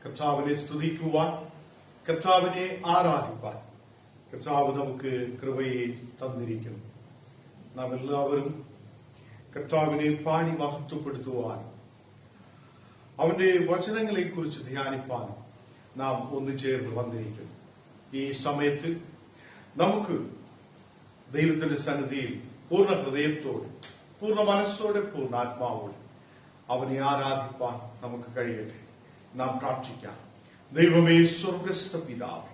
കർത്താവിനെ സ്തുതിക്കുവാൻ, കർത്താവിനെ ആരാധിപ്പാൻ കർത്താവ് നമുക്ക് കൃപയെ തന്നിരിക്കുന്നു. നാം എല്ലാവരും കർത്താവിനെ പാടി മഹത്വപ്പെടുത്തുവാൻ, അവന്റെ വചനങ്ങളെ കുറിച്ച് ധ്യാനിപ്പാൻ നാം ഒന്നുചേർന്ന് വന്നിരിക്കുന്നു. ഈ സമയത്ത് നമുക്ക് ദൈവത്തിന്റെ സന്നിധിയിൽ പൂർണ്ണ ഹൃദയത്തോടെ, പൂർണ്ണ മനസ്സോടെ, പൂർണ്ണ ആത്മാവോടെ അവനെ ആരാധിപ്പാൻ നമുക്ക് കഴിയട്ടെ. നാം പ്രാർത്ഥിക്കാം. ദൈവമേ, സ്വർഗസ്ഥ പിതാവേ,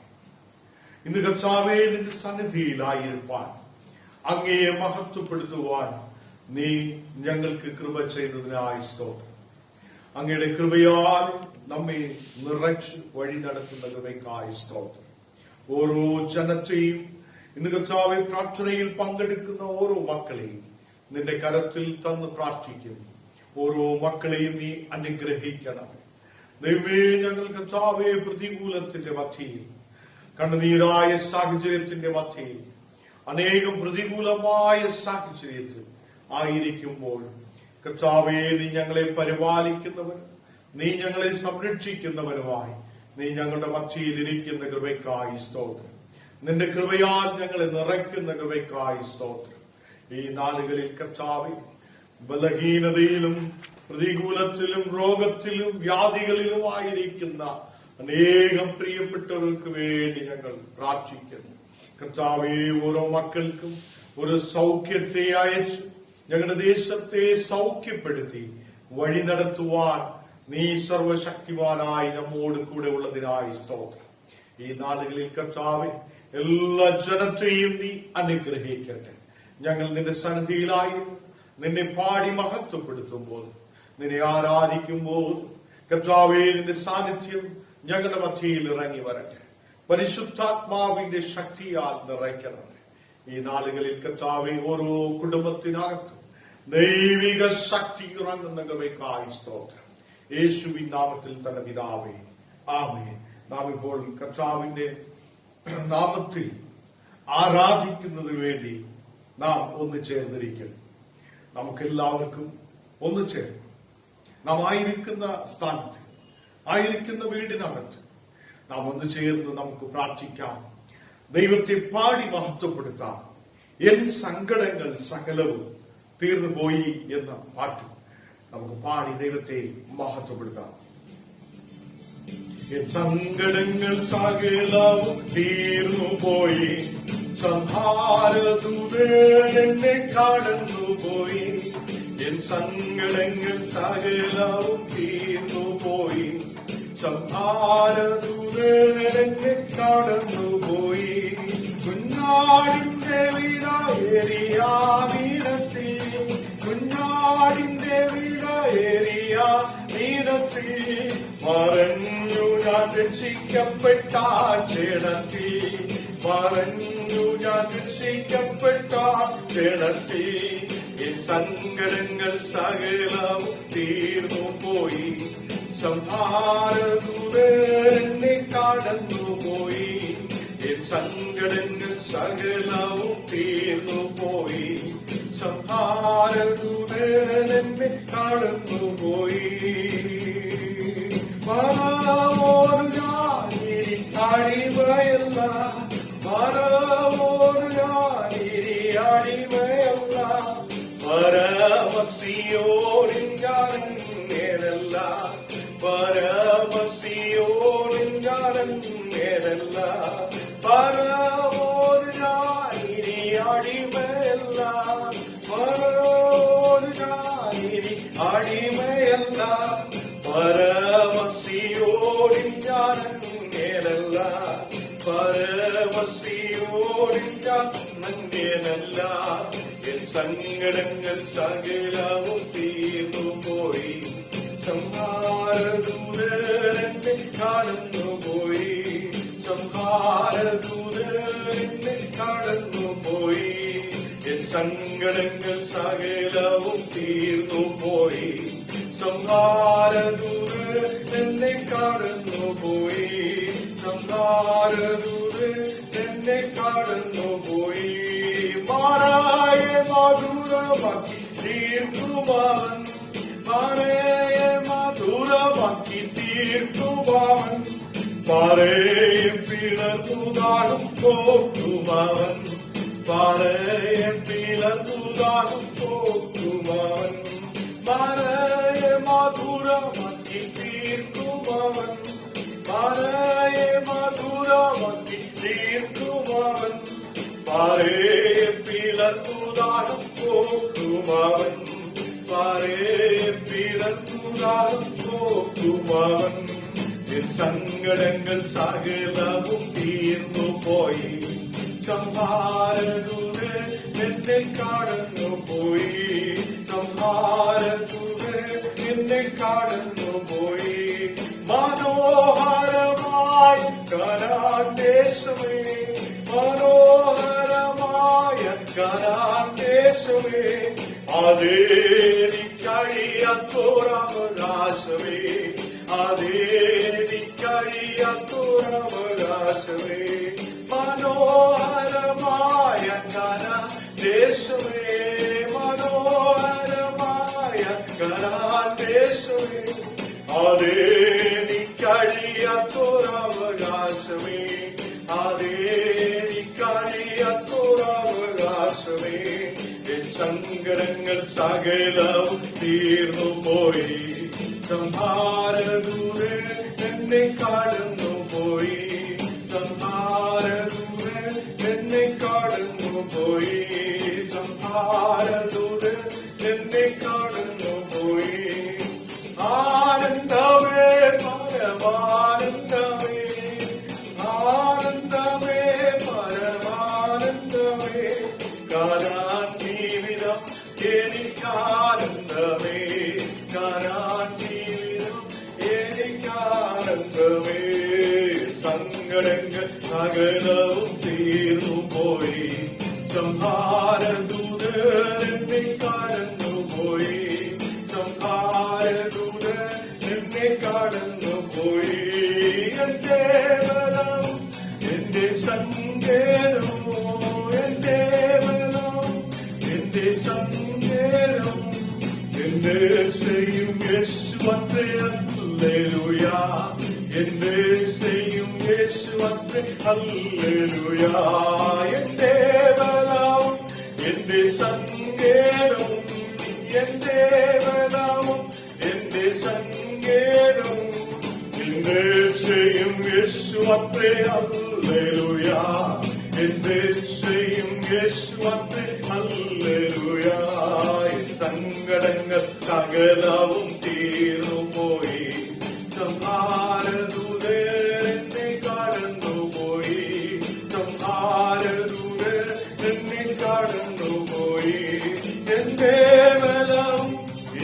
ഇന്ന് കർത്താവേ നിന്റെ സന്നിധിയിലായിരിക്കാൻ, അങ്ങയെ മഹത്വപ്പെടുത്തുവാൻ നീ ഞങ്ങൾക്ക് കൃപ ചെയ്തതിനായി സ്തോത്രം. അങ്ങയുടെ കൃപയാൽ നമ്മെ നിറച്ച് വഴി നടത്തുന്ന കൃപയ്ക്കായി സ്തോത്രം. ഓരോ ജനത്തെയും, ഇന്ന് കർത്താവെ പ്രാർത്ഥനയിൽ പങ്കെടുക്കുന്ന ഓരോ മക്കളെയും നിന്റെ കരത്തിൽ തന്ന് പ്രാർത്ഥിക്കുന്നു. ഓരോ മക്കളെയും നീ അനുഗ്രഹിക്കണം. ദൈവമേ, ഞങ്ങൾ കർത്താവെ പ്രതികൂലത്തിന്റെ മധ്യയിൽ, കണ്ണുനീരായ സാഹചര്യത്തിന്റെ മധ്യയിൽ, അനേകം പ്രതികൂലമായ സാഹചര്യത്തിൽ ആയിരിക്കുമ്പോൾ കർത്താവേ, നീ ഞങ്ങളെ പരിപാലിക്കുന്നവൻ, നീ ഞങ്ങളെ സംരക്ഷിക്കുന്നവനുമായി നീ ഞങ്ങളുടെ മധ്യയിൽ ഇരിക്കുന്ന കൃപയ്ക്കായി സ്തോത്രം. നിന്റെ കൃപയാൽ ഞങ്ങളെ നിറയ്ക്കുന്ന കൃപയ്ക്കായി സ്തോത്രം. ഈ നാളുകളിൽ കർത്താവേ, ബലഹീനതയിലും പ്രതികൂലത്തിലും രോഗത്തിലും വ്യാധികളിലും ആയിരിക്കുന്ന അനേകം പ്രിയപ്പെട്ടവർക്ക് വേണ്ടി ഞങ്ങൾ പ്രാർത്ഥിക്കുന്നു. കർത്താവേ, ഓരോ മക്കൾക്കും ഒരു സൗഖ്യത്തെ അയച്ചു ഞങ്ങളുടെ ദേശത്തെ സൗഖ്യപ്പെടുത്തി വഴി നടത്തുവാൻ നീ സർവശക്തിമാനായി നമ്മോട് കൂടെ ഉള്ളതിനായി സ്തോത്രം. ഈ നാളുകളിൽ കർത്താവേ, എല്ലാ ജനത്തെയും നീ അനുഗ്രഹിക്കട്ടെ. ഞങ്ങൾ നിന്റെ സന്നിധിയിലായി നിന്നെ പാടി മഹത്വപ്പെടുത്തുമ്പോൾ, നിന്നെ ആരാധിക്കുമ്പോൾ കർത്താവേ, നിന്റെ സാന്നിധ്യം ഞങ്ങളുടെ മധ്യയിൽ ഇറങ്ങി വരട്ടെ. പരിശുദ്ധാത്മാവിന്റെ ശക്തിയാൽ നിറയ്ക്കണം. ഈ നാളുകളിൽ കർത്താവേ, ഓരോ കുടുംബത്തിനകത്തും ദൈവിക ശക്തി ഇറങ്ങുന്ന കൃപയ്ക്കായി സ്തോത്രം. യേശുവിൻ നാമത്തിൽ തന്നെ പിതാവേ, ആമേൻ. നാം ഇപ്പോൾ കർത്താവിന്റെ നാമത്തിൽ ആരാധിക്കുന്നതിന് വേണ്ടി നാം ഒന്ന് ചേർന്നിരിക്കുന്നു. നമുക്കെല്ലാവർക്കും ഒന്ന് ചേർന്ന് നാം ആയിരിക്കുന്ന സ്ഥാനത്ത്, ആയിരിക്കുന്ന വീടിനകത്ത് നാം ഒന്ന് ചേർന്ന് നമുക്ക് പ്രാർത്ഥിക്കാം. ദൈവത്തെ പാടി മഹത്വപ്പെടുത്താം. എൻ സങ്കടങ്ങൾ സകലവും തീർന്നു പോയി എന്ന പാട്ട് നമുക്ക് പാടി ദൈവത്തെ മഹത്വപ്പെടുത്താം. എൻ സങ്കടങ്ങൾ സകലവും തീർന്നു പോയി, സംഹാരദൂതൻ എന്നെ കടന്നുപോയി. എൻ സങ്കടങ്ങൾ സകലവും തീർന്നു പോയി, സംഹാരദൂതൻ എന്നെ കടന്നുപോയി. കുഞ്ഞാടിന്റെ വിടയേറിയ വീരത്തിൽ, കുഞ്ഞാടിന്റെ വിടയേറിയ വീരത്തിൽ മറഞ്ഞു ഞാൻ രക്ഷിക്കപ്പെട്ട ക്ഷണത്തിൽ, മറഞ്ഞു ഞാൻ രക്ഷിക്കപ്പെട്ട ക്ഷണത്തിൽ. എൻ സങ്കടങ്ങൾ സകലവും തീർന്നു പോയി, സംഹാരദൂതൻ എന്നെ കടന്നുപോയി. എൻ സങ്കടങ്ങൾ സകലവും തീർന്നു പോയി, സംഹാരദൂതൻ എന്നെ കടന്നുപോയി. മറവോർ ഞാനിരി അടിമയല്ല, മറവോർ ഞാനിരി അടിമയല്ല. പരമസിയോനിൽ ഞാൻ നേരല്ല, പരമസിയോനിൽ ഞാൻ നേരല്ല. പരമോർ ഞാനിരി അടിമയല്ല, പരമോർ ഞാനിരി അടിമയല്ല. പരമസിയോനിൽ ഞാൻ നേരല്ല, പരമസിയോനിൽ ഞാൻ നേരല്ല. എൻ സങ്കടങ്ങൾ സകലവും തീർന്നു പോയി, സംഹാരദൂതൻ എന്നെ കടന്നുപോയി, സംഹാരദൂതൻ എന്നെ കടന്നുപോയി. എൻ സങ്കടങ്ങൾ സകലവും തീർന്നു പോയി, സംഹാരദൂതൻ എന്നെ കടന്നുപോയി, സംഹാരദൂതൻ എന്നെ കടന്നുപോയി. മാറായ മധുരമാക്കി തീർക്കുവാൻ, മാറായ മധുരമാക്കി തീർക്കുവാൻ. പാറയെ പിളർന്നുതാകും പോക്കുമവൻ പാറയെ പിളർന്നുതാകും പോക്കുമവൻ പാറയെ മധുരമാക്കി തീർക്കുമവൻ പാറയെ മധുരമാക്കി തീർക്കുമവൻ പാറയെ പിളർന്നുതാകും പോക്കുമവൻ പാറയെ പിളർന്നുതാകും പോക്കുമവൻ സങ്കടങ്ങൾ സകലവും തീർന്നു പോയി സംഹാരദൂതൻ എന്നെ കടന്നു പോയി സംഹാരദൂതൻ എന്നെ കടന്നു പോയി മനോഹരമായ കനാൻ ദേശമേ മനോഹരമായ കനാൻ ദേശമേ അതേനിക്കഴിയാത്തൊരവകാശമേ അതേനിക്കഴിയാത്തൊരവകാശമേ മനോഹരമായ കനാൻ ദേശമേ മനോഹരമായ കനാൻ ദേശമേ അതേനിക്കഴിയാത്തൊരവകാശമേ അതേനിക്കഴിയാത്തൊരവകാശമേ സങ്കടങ്ങൾ സകലവും തീർന്നു പോയി സംഹാരദൂതൻ എന്നെ കടന്നു പോയി സംഹാരദൂതൻ എന്നെ കടന്നു പോയി സംഹാരദൂതൻ എന്നെ കടന്നു പോയി ആനന്ദമേ പരമാനന്ദമേ ആനന്ദമേ പരമാനന്ദമേ കാനാൻ ജീവിതം എനിക്കാനന്ദമേ കാനാൻ ജീവിതം എനിക്കാനന്ദമേ സങ്കടങ്ങൾ സകലവും തീർന്നു പോയി സംഹാരദൂതൻ എന്നെ കടന്നു പോയി സംഹാരദൂതൻ എന്നെ കടന്നു പോയി എന്റെ ബലം എന്റെ സങ്കേതമോ എന്റെ ബലം എന്റെ സങ്കേതം എന്റെ ചെയ്യും യേശുവത്രേ ഹല്ലേലൂയ എന്റെ ചെയ്യും യേശുവത്രേ ഹല്ലേലൂയ എന്റെ ബലം എന്റെ സങ്കേതം എന്റെ ബലം എന്റെ സങ്കേതം എന്റെ ചെയ്യും യേശുവത്രേ ഹല്ലേലൂയ എന്റെ ചെയ്യും യേശുവത്രേ ഹല്ലേലൂയ സങ്കടങ്ങൾ സകലവും തീർന്നു പോയി സംഹാരദൂതൻ എന്നെ കടന്നു പോയി സംഹാരദൂതൻ എന്നെ കടന്നു പോയി എന്റെ ബലം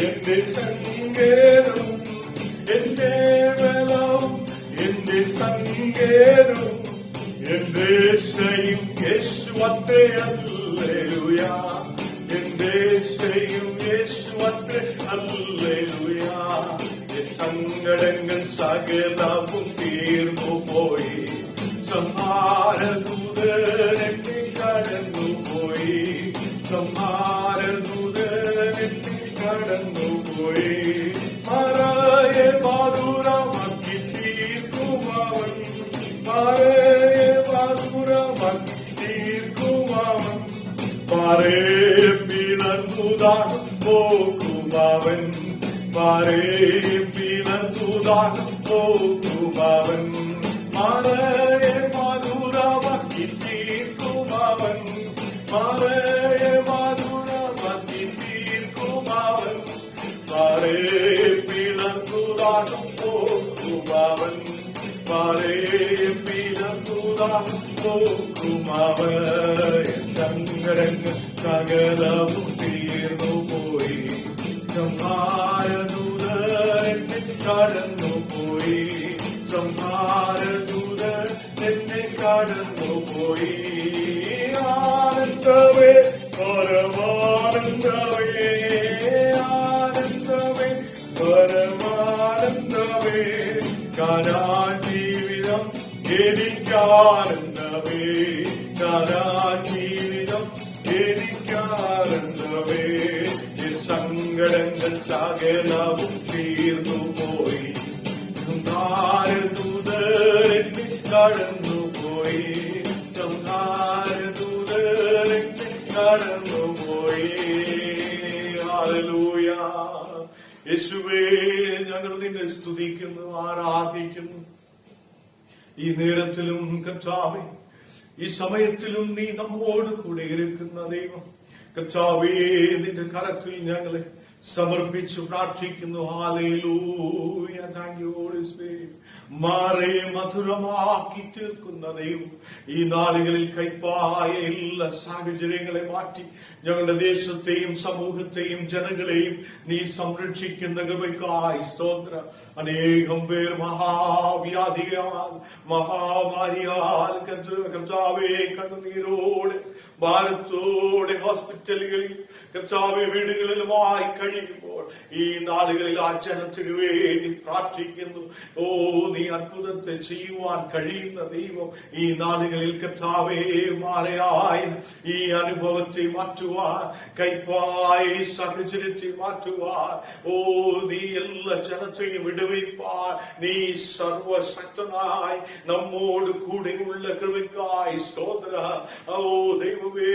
എന്റെ സങ്കേതം എന്റെ ബലം എന്റെ സങ്കേതം എന്റെ ചെയ്യും യേശുവത്രേ ഹല്ലേലൂയ എന്റെ ചെയ്യും യേശുവത്രേ ഹല്ലേലൂയ സങ്കടങ്ങൾ സകലവും തീർന്നു പോയി സംഹാരദൂതൻ എന്നെ കടന്നു പോയി സംഹാരദൂതൻ എന്നെ കടന്നു പോയി മറയെ മധുരമാക്കി തീർക്കുമവൻ മറയെ മധുരമാക്കി തീർക്കുമവൻ മറയെ പിളർന്നുതാകും പോക്കുമവൻ മറയെ പിളർന്നുതാകും പോക്കുമവൻ മറയെ മധുരമാക്കി തീർക്കുമവൻ മറയെ മധുരമാക്കി തീർക്കുമവൻ മറയെ പിളർന്നുതാകും പോക്കുമവൻ മറയെ പിളർന്നുതാകും പോക്കുമവൻ സങ്കടങ്ങൾ സകലവും തീർന്നു പോയി സംഹാരദൂതൻ എന്നെ കടന്നു പോയി സംഹാരദൂതൻ എന്നെ കടന്നു പോയി ആനന്ദമേ പരമാനന്ദമേ ആനന്ദമേ പരമാനന്ദമേ കാനാൻ ജീവിതം എനിക്കാനന്ദമേ കാനാൻ ജീവിതം എനിക്കാനന്ദമേ സങ്കടങ്ങൾ സകലവും തീർന്നു പോയി സംഹാരദൂതൻ കടന്നുപോയി, സംഹാരദൂതൻ കടന്നുപോയി. ഹല്ലേലൂയ. യേശുവേ, ഞങ്ങൾ നിന്നെ സ്തുതിക്കുന്നു, ആരാധിക്കുന്നു. ഈ നേരത്തിലും കർത്താവേ, ഈ സമയത്തിലും നീ നമ്മോട് കൂടെ ഇരിക്കുന്ന ദൈവം കർത്താവേ, നിന്റെ കരത്തിൽ ഞങ്ങളെ സമർപ്പിച്ചു പ്രാർത്ഥിക്കുന്നു. Hallelujah. Thank you holy spirit. മാറെ മധുരമാക്കി തീർക്കുന്ന ദൈവം, ഈ നാളുകളിൽ കൈപ്പായ എല്ലാ സാഹചര്യങ്ങളെ മാറ്റി ഞങ്ങളുടെ ദേശത്തെയും സമൂഹത്തെയും ജനങ്ങളെയും നീ സംരക്ഷിക്കുന്ന കൃപയ്ക്കായി സ്തോത്രം. അനേകം പേർ മഹാവ്യാധിയാൽ, മഹാമാരിയാൽ കർത്താവേ കണ്ണുനീരോടെ ഭാരത്തോടെ ഹോസ്പിറ്റലുകളിൽ കർത്താവെ വീടുകളിലുമായി കഴിയുമ്പോൾ ഈ നാളുകളിൽ ആ ജനത്തിനു വേണ്ടി പ്രാർത്ഥിക്കുന്നു. ഓ, നീ അത്ഭുതത്തെ ചെയ്യുവാൻ കഴിയുന്ന ദൈവം, ഈ നാളുകളിൽ കർത്താവേ മാറയായ ഈ അനുഭവത്തെ മാറ്റുവാൻ, കൈപ്പായ സാഹചര്യത്തെ മാറ്റുവാൻ, ഓ നീ എല്ലാ ജനത്തെയും വിടുവിപ്പാൻ നീ സർവശക്തനായി നമ്മോട് കൂടെയുള്ള കൃപയ്ക്കായി സ്തോത്രം. ഓ ദൈവമേ,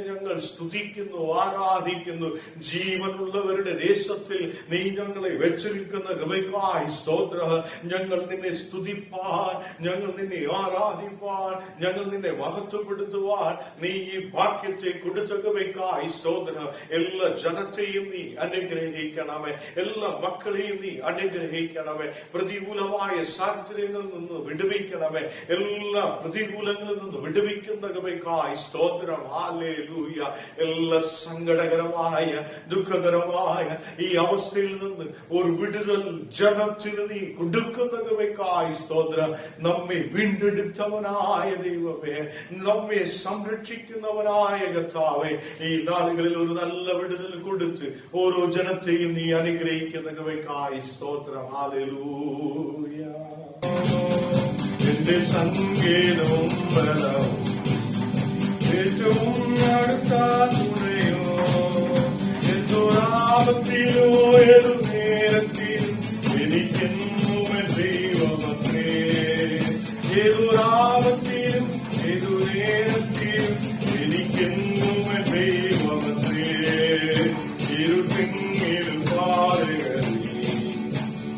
ഞങ്ങൾ സ്തുതിക്കുന്നു, ആരാധിക്കുന്നു. ജീവനുള്ളവരുടെ ദേശത്തിൽ നീ ഞങ്ങളെ വെച്ചിരിക്കുന്ന കൃപയ്ക്കായി സ്തോത്രം. ഞങ്ങൾ നിന്നെ സ്തുതിപ്പാൻ, ഞങ്ങൾ നിന്നെ ആരാധിപ്പാൻ, ഞങ്ങൾ നിന്നെ മഹത്വപ്പെടുത്തുവാൻ നീ ഈ ഭാഗ്യത്തെ കൊടുത്ത കൃപയ്ക്കായി സ്തോത്രം. എല്ലാ ജനത്തെയും നീ അനുഗ്രഹിക്കണമേ, എല്ലാ മക്കളെയും നീ അനുഗ്രഹിക്കണമേ. പ്രതികൂലമായ സാഹചര്യങ്ങളിൽ നിന്ന് വിടുവിക്കണമേ, എല്ലാ പ്രതികൂലങ്ങളിൽ നിന്ന് വിടുവിക്കുന്ന കൃപയ്ക്കായി സ്തോത്രം. ഹല്ലേലൂയ. എല്ലാ സങ്കടകരമായ ദുഃഖകരമായ ഈ അവസ്ഥയിൽ നിന്ന് ഒരു വിടുതൽ ജനത്തിന് നീ കൊടുക്കുന്ന കൃപയ്ക്കായി സ്തോത്രം. നമ്മെ വീണ്ടെടുത്തവനായ ദൈവമേ, നമ്മെ സംരക്ഷിക്കുന്നവനായ കർത്താവേ, ഈ നാളുകളിൽ ഒരു നല്ല വിടുതൽ കൊടുത്ത് ഓരോ ജനത്തെയും നീ അനുഗ്രഹിക്കുന്ന കൃപയ്ക്കായി സ്തോത്രം. ഹല്ലേലൂയ. എന്റെ സങ്കേതവും ബലവും ഏറ്റവും അടുത്ത തുണയോ, എന്തൊരാപത്തിലോ ഏതു നേരത്തിലും എനിക്കെന്നും ദൈവമത്രേ. ഏതൊരാപത്തിലും ഏതു നേരത്തിലും എനിക്കെന്നും ദൈവമത്രേ. ഇരുട്ടിങ്ങിലും പാതകളിൽ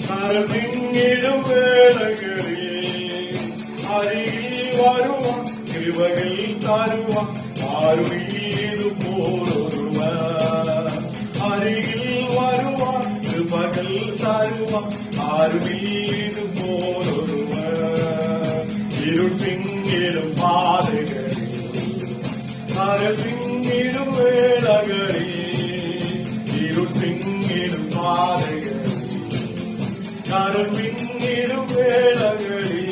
കരപിങ്ങിലും വേളകളിൽ അരികിൽ വരുവാൻ കൃപകൾ തരുവാൻ ആരുമിതുപോലൊരുവൻ. അരികിൽ വരുവാൻ കൃപകൾ തരുവാൻ ആരുമിതുപോലൊരുവൻ. ഇരുട്ടിങ്ങിലും പാതകളിൽ കരപിങ്ങിലും വേളകളിൽ ഇരുട്ടിങ്ങിലും പാതകളിൽ കരപിങ്ങിലും വേളകളിൽ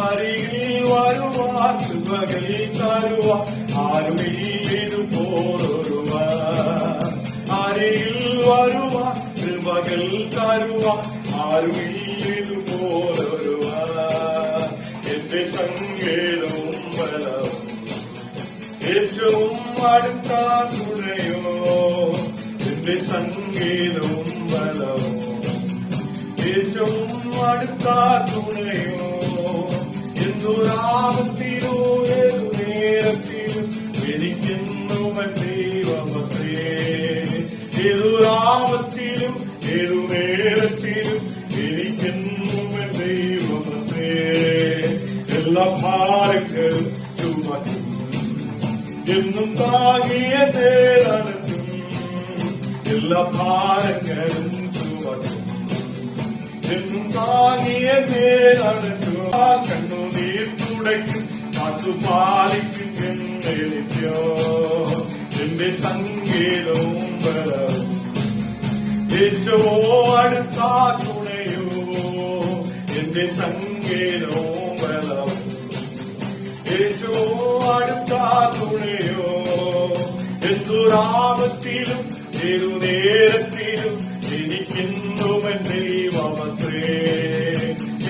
അരികിൽ വരുവാൻ കൃപകൾ തരുവാൻ ആരുമിതുപോലൊരുവൻ. അരികിൽ വരുവാൻ കൃപകൾ തരുവാൻ ആരുമിതുപോലൊരുവൻ. എന്റെ സങ്കേതവും ബലവും ഏറ്റവും അടുത്ത തുണയോ, എന്റെ സങ്കേതവും ബലവും ഏറ്റവും അടുത്ത തുണയോ, എന്തൊരാപത്തിലോ ഏതു നേരത്തിലും എനിക്കെന്നും ദൈവമത്രേ. ഏതൊരാപത്തിലും ഏതു നേരത്തിലും എനിക്കെന്നും ദൈവമത്രേ. എല്ലാ ഭാരങ്ങളും ചുമക്കും, എന്നും താങ്ങിയ തേടത്തും. എല്ലാ ഭാരങ്ങളും ചുമക്കും, എന്നും താങ്ങിയ തേടത്തും. കണ്ണുനീർ തുടയ്ക്കും, കാത്തുപാലിക്കും എന്നെനിക്കോ. എന്റെ സങ്കേതവും ബലവും ഏറ്റവും അടുത്ത തുണയോ, എന്റെ സങ്കേതവും ബലവും ഏറ്റവും അടുത്ത തുണയോ. എന്തൊരാപത്തിലും ഏതു നേരത്തിലും എനിക്കെന്നും ദൈവമത്രേ.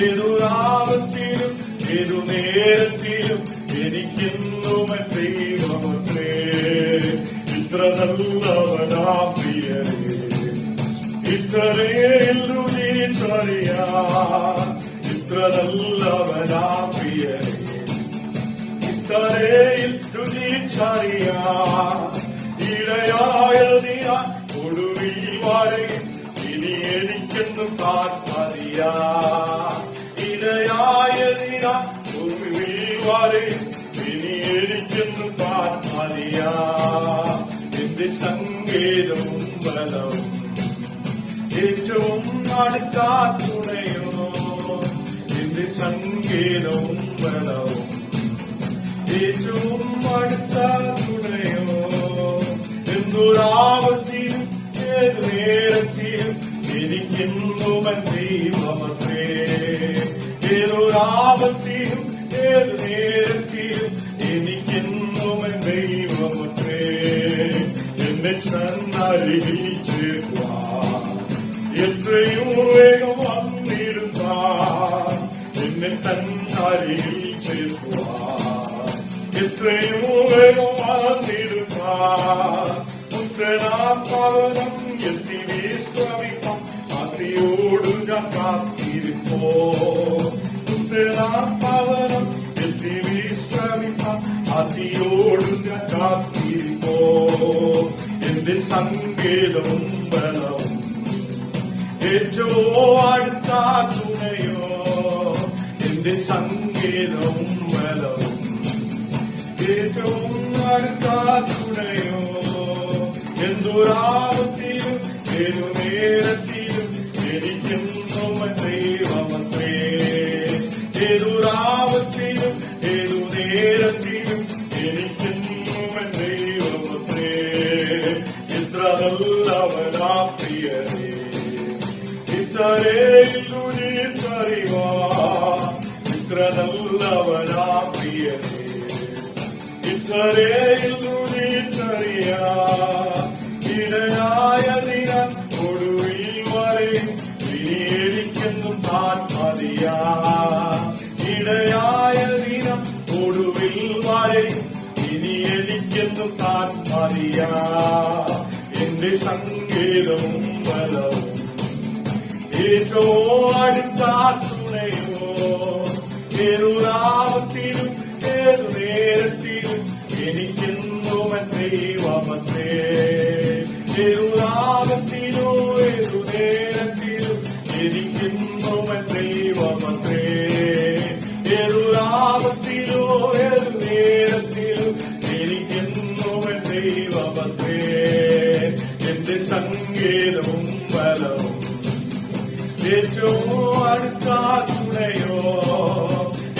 ഏതൊരാപത്തിലും ഏതു നേരത്തിലും എനിക്കെന്നും ദൈവമത്രേ. ഇത്ര നല്ലവനാ പ്രിയരേ, ഇത്രയേറിയാ. ഇത്ര നല്ലവനാ ഇടയായതിനാ ഒടുവിൽ വരെയും ഇനി എനിക്കെന്നും താൻ മതിയാ. ഇടയായതിനാ ഒടുവിൽ വരെയും ഇനി എനിക്കെന്നും താൻ മതിയാ. എന്റെ സങ്കേതവും ബലവും ഏറ്റവും അടുത്ത തുണയോ, എന്റെ സങ്കേതവും ബലവും ഏറ്റവും അടുത്ത തുണയോ. എന്തൊരാപത്തിലും ഏതു നേരത്തിലും എനിക്കെന്നുമൻ ദൈവമത്രേ. ഏതൊരാപത്തിലും ഏതു നേരത്തിലും എനിക്കെന്നുമൻ ദൈവമത്രേ. എന്നെ ചന്നരികിൽ ചേർക്കുവാൻ എത്രയും വേഗം വന്നിടുവാൻ. എന്നെ തന്നരികിൽ ചേർക്കുവാൻ എത്രയും വേഗം വന്നിടുവാൻ. പുത്രനാം പവനം എത്തി വിശ്രമിക്കാം അതിയോട് ഞാൻ കാത്തിരിപ്പോ. പുത്രനാം പവനം എത്തി വിശ്രമിക്കാം അതിയോട് ഞാൻ കാത്തിരിപ്പോ. എന്റെ സങ്കേതവും ബലവും ഏറ്റവും അടുത്ത തുണയോ, എന്റെ സങ്കേതവും ബലവും ഏറ്റവും അടുത്ത തുണയോ. എന്തൊരാപത്തിലും ഏതു നേരത്തിലും എനിക്കെന്നും ദൈവമത്രേ. ഏതൊരാപത്തിലും ഏതു നേരത്തിലും എനിക്കെന്നും ദൈവമത്രേ. എത്ര നല്ലവനാ പ്രിയരേ, ഇത്രയേറിവാ. ഇത്ര നല്ലവനാ പ്രിയരേ, ഇത്രയേറിയാ. ഇടയായതിന ഒടുവിൽ വരെയും ഇനി എനിക്കെന്നും താൻ മതിയാ. ഇടയായതിന ഒടുവിൽ വരെയും ഇനി എനിക്കെന്നും താൻ മതിയാ. എന്റെ സങ്കേതവും ബലവും ഏറ്റവും അടുത്ത തുണയോ. ഏതൊരാപത്തിലും ഏതു നേരത്തിലും എനിക്കെന്നുമൻ ദൈവമത്രേ. ഏതൊരാപത്തിലോ ഏതു നേരത്തിലും എനിക്കെന്നുമൻ ദൈവമത്രേ. ഏതൊരാപത്തിലോ ഏതു നേരത്തിലും എനിക്കെന്നുമൻ ദൈവമത്രേ. എന്റെ സങ്കേതവും ബലവും ഏറ്റവും അടുത്ത തുണയോ.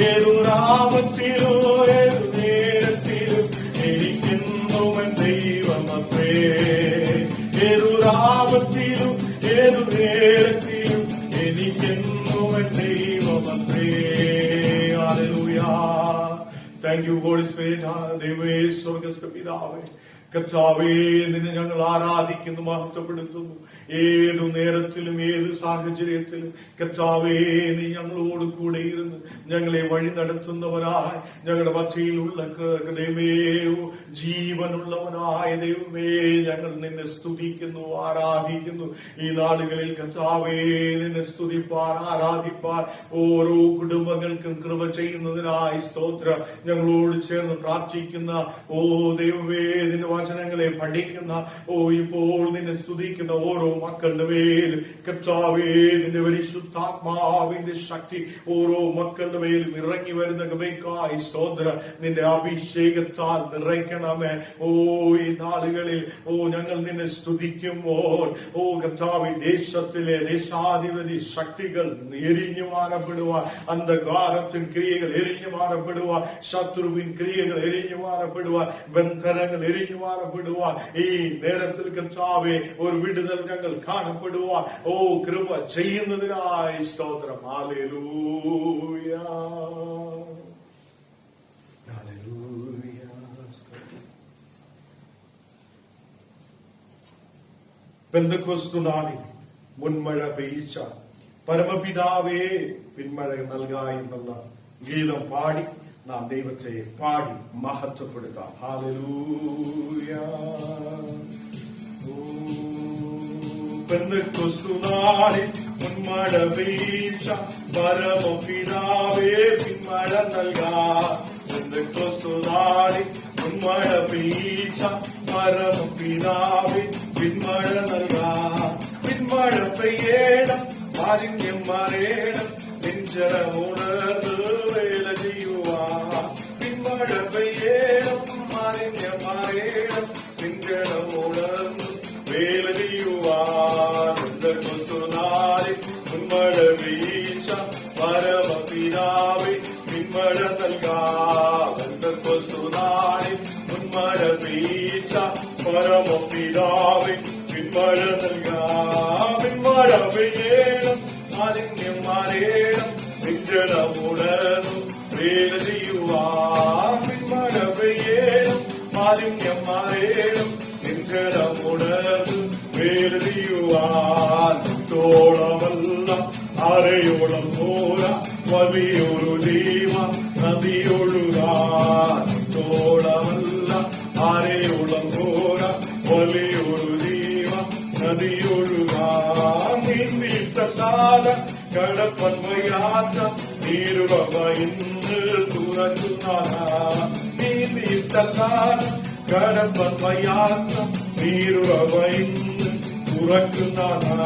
ഏതൊരാപത്തിലോ ഏതു നേരത്തിലും എനിക്കെന്നുമൻ ദൈവമത്രേ. ഏതൊരാപത്തിലും ഏതു നേരത്തിലും എനിക്കെന്നുമൻ ദൈവമത്രേ. Hallelujah. Thank you holy spirit. ദൈവമേ, സ്വർഗ്ഗസ്ഥ പിതാവേ, കർത്താവേ, നിന്നെ ഞങ്ങൾ ആരാധിക്കുന്നു, മഹത്വപ്പെടുത്തുന്നു. ഏതു നേരത്തിലും ഏത് സാഹചര്യത്തിലും കർത്താവേ, നീ ഞങ്ങളോട് കൂടെ ഇരുന്ന് ഞങ്ങളെ വഴി നടത്തുന്നവനായി, ഞങ്ങളുടെ മധ്യയിലുള്ള ദൈവമേ, ജീവനുള്ളവനായ ദൈവമേ, ഞങ്ങൾ നിന്നെ സ്തുതിക്കുന്നു, ആരാധിക്കുന്നു. ഈ നാളുകളിൽ കർത്താവേ, നിന്നെ സ്തുതിപ്പാൻ, ആരാധിപ്പാൻ ഓരോ കുടുംബങ്ങൾക്കും കൃപ ചെയ്യുന്നതിനായി സ്തോത്രം. ഞങ്ങളോട് ചേർന്ന് പ്രാർത്ഥിക്കുന്ന ദൈവമേ, നിന്റെ വചനങ്ങളെ പഠിക്കുന്ന ഇപ്പോൾ നിന്നെ സ്തുതിക്കുന്ന ഓരോ മക്കളുടെ മേൽ കർത്താവേ, നിന്റെ പരിശുദ്ധാത്മാവിന്റെ ശക്തി ഓരോ മക്കളുടെ മേലും ഇറങ്ങി വരുന്ന കൃപയ്ക്കായി സ്തോത്രം. നിന്റെ അഭിഷേകത്താൽ നിറയ്ക്കണമേ. ഈ നാളുകളിൽ ഞങ്ങൾ നിന്നെ സ്തുതിക്കുമ്പോൾ കർത്താവേ, ദേശത്തിലെ ദേശാധിപതി ശക്തികൾ എരിഞ്ഞു മാറപ്പെടുവാൻ, അന്ധകാരത്തിൻ ക്രിയകൾ എരിഞ്ഞു മാറപ്പെടുവാൻ, ശത്രുവിൻ ക്രിയകൾ എരിഞ്ഞു മാറപ്പെടുവാൻ, ബന്ധനങ്ങൾ എരിഞ്ഞു മാറപ്പെടുവാൻ ഈ നേരത്തിൽ കർത്താവേ ഒരു വിടുതൽ ഞങ്ങൾ കാണപ്പെടുവാൻ കൃപ ചെയ്യുന്നതിനായി സ്തോത്രം. Hallelujah, hallelujah. പെന്തക്കോസ്തു നാളിൽ മുൻമഴ പെയ്ച്ച പരമപിതാവേ പിന്മഴ നൽകാ എന്നുള്ള ഗീതം പാടി നാം ദൈവത്തെ പാടി മഹത്വപ്പെടുത്താം. ഹല്ലേലൂയ. പെന്തക്കോസ്തു നാളിൽ മുൻമഴ പെയ്ച്ച പരമപിതാവേ പിന്മഴ നൽകാ. പെന്തക്കോസ്തു നാളിൽ മുൻമഴ പെയ്ച്ച പരമപിതാവേ പിന്മഴ നൽകാം. പിന്മഴ പെയ്യണം, മാലിന്യം മാറേണം, നെഞ്ചരമുണർന്ന് വേല ചെയ്യുവാൻ. പിന്മഴ പെയ്യണം, മാലിന്യം മാറേണം, നെഞ്ചരമുണർന്ന് വേല ചെയ്യുവാൻ. കൊത്തുനാളിൽ മുൻമഴ പെയ്ച്ച പരമപിതാവേ പിന്മഴ നൽകാം. കൊത്തുനാളിൽ മുൻമഴ പെയ്ച്ച പരമപിതാവേ പിന്മഴ നൽകാം. പിന്മഴ പെയ്യണം, മാലിന്യം മാറേണം, നെഞ്ചരമുണർന്നു വേല ചെയ്യുവാൻ. പിന്മഴ പെയ്യണം, മാലിന്യം മാറേണം, നെഞ്ചരമുണർന്നു വേല ചെയ്യുവാൻ. ോളമല്ല അരയോളം പോര വലിയൊരു ജീവ നദിയൊഴുകാൻ. ോളമല്ല അരയോളം പോര വലിയൊരു ജീവ നദിയൊഴുകാൻ. നീന്തിയിട്ടല്ലാതെ കടപ്പൻ വയ്യാത്ത നീരുറവ ഇന്ന് തുറക്കുന്നതാ. നീന്തിയിട്ടല്ലാതെ കടപ്പൻ വയ്യാത്ത നീരുറവ ഇന്ന് തുറക്കുന്നതാ.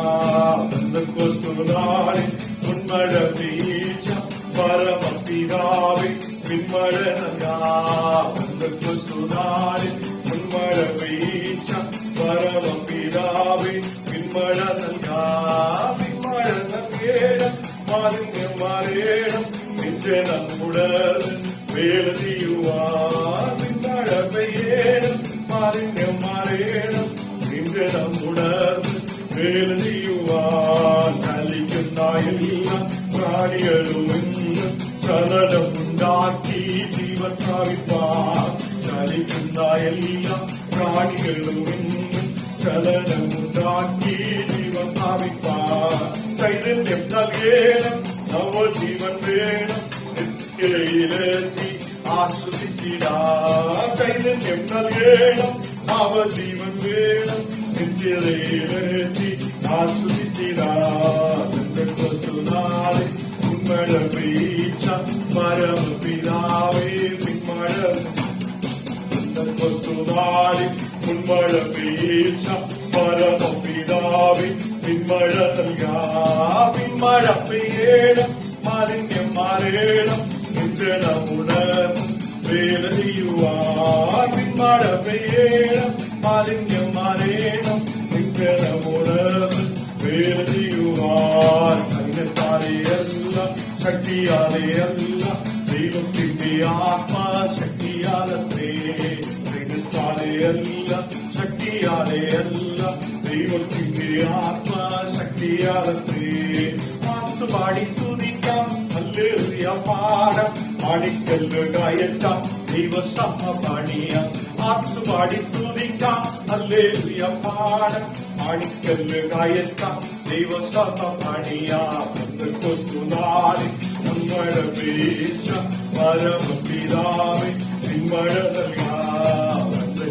കൊത്തുനാളിൽ മുൻമഴ പെയ്ച്ച പരമപിതാവേ പിന്മഴ നൽകാം. കൊത്തുനാളിൽ മുൻമഴ പെയ്ച്ച പരമപിതാവേ പിന്മഴ നൽകാം. പിന്മഴ നൽകേണം, മാലിന്യം മാറേണം, നെഞ്ചരമുണർന്ന് വേല ചെയ്യുവാൻ. പിന്മഴ പെയ്യണം, മാലിന്യം മാറേണം, നെഞ്ചരമുണർന്ന് വേല ചെയ്യുവാൻ. ചലിക്കുന്ന എല്ലാ പ്രാണികളും ഇന്ന് ചലനമുണ്ടാക്കി ജീവൻ പ്രാപിപ്പാൻ. ചലിക്കുന്ന എല്ലാ പ്രാണികളും ഇന്ന് ചലനമുണ്ടാക്കി ജീവൻ പ്രാപിപ്പാൻ. ചൈതന്യം നൽകേണം, നവജീവൻ വേണം, നിത്യയിലെത്തി ആശ്വസിച്ചിടാം. ചൈതന്യം നൽകേണം, നവജീവൻ വേണം, നിത്യതയിലെത്തി ആശ്വസിച്ചിടാം. കൊത്തുനാളിൽ മുൻമഴ പെയ്ച്ച പരമപിതാവേ പിന്മഴ. കൊത്തുനാളിൽ മുൻമഴ പെയ്ച്ച പരമപിതാവേ പിന്മഴ നൽകാം. പിന്മഴ പെയ്യണം, മാലിന്യം മാറേണം, നെഞ്ചരമുണർന്ന് വേല ചെയ്യുവാൻ. പിന്മഴ പെയ്യണം, മാലിന്യം മാറേണം, നെഞ്ചരമുണർന്ന് വേല ചെയ്യുവാൻ. സൈന്യത്താലെയല്ല ശക്തിയാലെയല്ല ദൈവത്തിന്റെ ആത്മശക്തിയാലത്രേ. സൈന്യത്താലെയല്ല ശക്തിയാലെയല്ല ദൈവത്തിന്റെ ആത്മശക്തിയാലത്രേ. പാട്ടുപാടി സ്തുതിക്കാം, ഹല്ലേലൂയ പാടാം, പാടിക്കല്ല് കയറ്റാം, ദൈവസഭ പണിയാം. പാട്ടുപാടി സ്തുതിക്കാം, ഹല്ലേലൂയ പാടാം, പാടിക്കല്ല് കയറ്റാം, ദൈവസഭ പണിയാം. കൊത്തുനാളിൽ മുൻമഴ പെയ്ച്ച പരമപിതാവേ പിന്മഴ നൽകാം.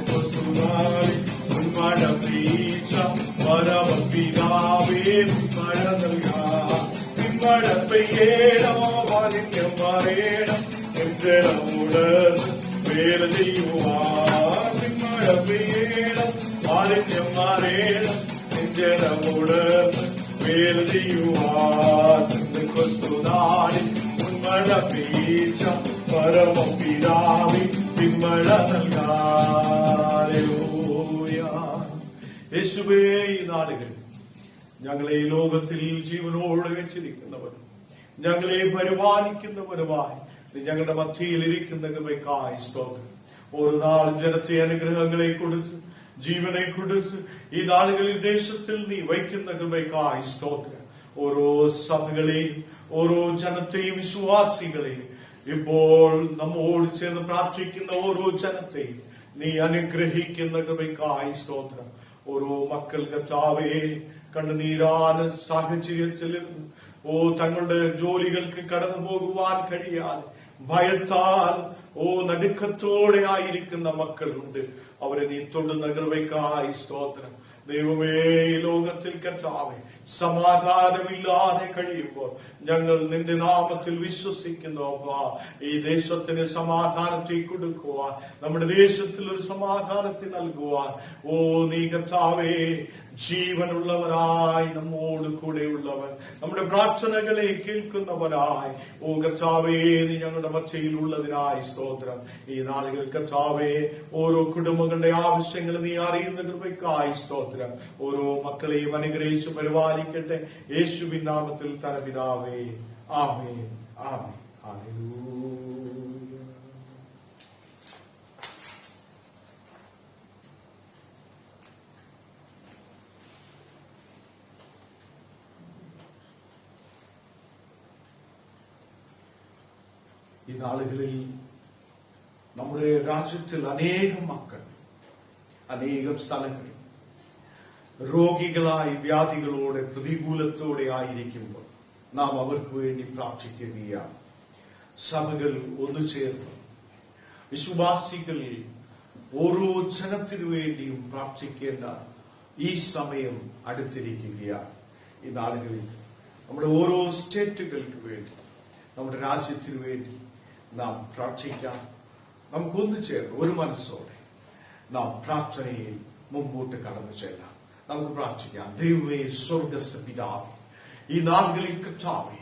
കൊത്തുനാളിൽ മുൻമഴ പെയ്ച്ച പരമപിതാവേ പിന്മഴ നൽകാം. പിന്മഴ പെയ്യണം, മാലിന്യം മാറേണം, നെഞ്ചരമുണർന്ന് വേല ചെയ്യുവാൻ. പിന്മഴ പെയ്യണം, മാലിന്യം മാറേണം, നെഞ്ചരമുണർന്ന് വേല ചെയ്യുവാൻ. കൊത്തുനാളിൽ മുൻമഴ പെയ്ച്ച പരമപിതാവേ പിന്മഴ നൽകാം. യേശുവേ, ഈ നാളുകളിൽ ഞങ്ങളെ ഈ ലോകത്തിൽ ജീവനോട് വെച്ചിരിക്കുന്നവർ, ഞങ്ങളെ പരിപാലിക്കുന്നവരുമായി ഞങ്ങളുടെ മധ്യയിൽ ഇരിക്കുന്ന കൃപയ്ക്കായി സ്തോത്രം. ഓരോ നാളും ജനത്തെ അനുഗ്രഹങ്ങളെ കൊടുത്ത് ജീവനെ കൊടുത്ത് ഈ നാളുകളിൽ ദേശത്തിൽ നീ വയ്ക്കുന്ന കൃപയ്ക്കായി സ്തോത്രം. ഓരോ സഭകളെയും ഓരോ ജനത്തെയും വിശ്വാസികളെയും ഇപ്പോൾ നമ്മോട് ചേർന്ന് പ്രാർത്ഥിക്കുന്ന ഓരോ ജനത്തെയും നീ അനുഗ്രഹിക്കുന്ന കൃപയ്ക്കായി സ്തോത്രം. ഓരോ മക്കൾ കർത്താവേ കണ്ണുനീരാന സാഹചര്യത്തിലും തങ്ങളുടെ ജോലികൾക്ക് കടന്നു പോകുവാൻ കഴിയാതെ ഭയത്താൽ നടുക്കത്തോടെ ആയിരിക്കുന്ന മക്കളുണ്ട്. അവരെ നീ തൊടുന്ന കൃപയ്ക്കായി സ്തോത്രം. ദൈവമേ, ഈ ലോകത്തിൽ കർത്താവേ സമാധാനമില്ലാതെ കഴിയുമ്പോൾ ഞങ്ങൾ നിന്റെ നാമത്തിൽ വിശ്വസിക്കുന്നു. ഈ ദേശത്തിന് സമാധാനത്തെ കൊടുക്കുവാൻ, നമ്മുടെ ദേശത്തിൽ ഒരു സമാധാനത്തെ നൽകുവാൻ നീ കർത്താവേ ജീവനുള്ളവരായി നമ്മോട് കൂടെയുള്ളവൻ, നമ്മുടെ പ്രാർത്ഥനകളെ കേൾക്കുന്നവരായി കർത്താവേ നീ ഞങ്ങളുടെ മധ്യയിൽ ഉള്ളതിനായി സ്തോത്രം. ഈ നാളുകൾ കർത്താവേ ഓരോ കുടുംബങ്ങളുടെ ആവശ്യങ്ങൾ നീ അറിയുന്ന കൃപയ്ക്കായി സ്തോത്രം. ഓരോ മക്കളെയും അനുഗ്രഹിച്ച് പരിപാലിക്കട്ടെ. യേശുവിൻ നാമത്തിൽ തന്നെ പിതാവേ, ആമേൻ, ആമേൻ. ഹല്ലേലൂയ. ഈ നാളുകളിൽ നമ്മുടെ രാജ്യത്തിൽ അനേകം മക്കൾ അനേകം സ്ഥലങ്ങളിൽ രോഗികളായി വ്യാധികളോടെ പ്രതികൂലത്തോടെ ആയിരിക്കുമ്പോൾ നാം അവർക്ക് വേണ്ടി പ്രാർത്ഥിക്കുകയാണ്. സഭകൾ ഒന്നു ചേർന്ന് വിശ്വാസികൾ ഓരോ ജനത്തിനു വേണ്ടിയും പ്രാർത്ഥിക്കേണ്ട ഈ സമയം അടുത്തിരിക്കുകയാണ്. ഈ നാളുകളിൽ നമ്മുടെ ഓരോ സ്റ്റേറ്റുകൾക്ക് വേണ്ടി, നമ്മുടെ രാജ്യത്തിനു വേണ്ടി നാം പ്രാർത്ഥിക്കാം. നമുക്കൊന്നു ചേർന്ന് ഒരു മനസ്സോടെ നാം പ്രാർത്ഥനയിൽ മുമ്പോട്ട് കടന്നു ചെല്ലാം. നമുക്ക് പ്രാർത്ഥിക്കാം. ദൈവമേ, സ്വർഗ്ഗസ്ഥ പിതാവേ, ഈ നാളുകളിൽ കർത്താവേ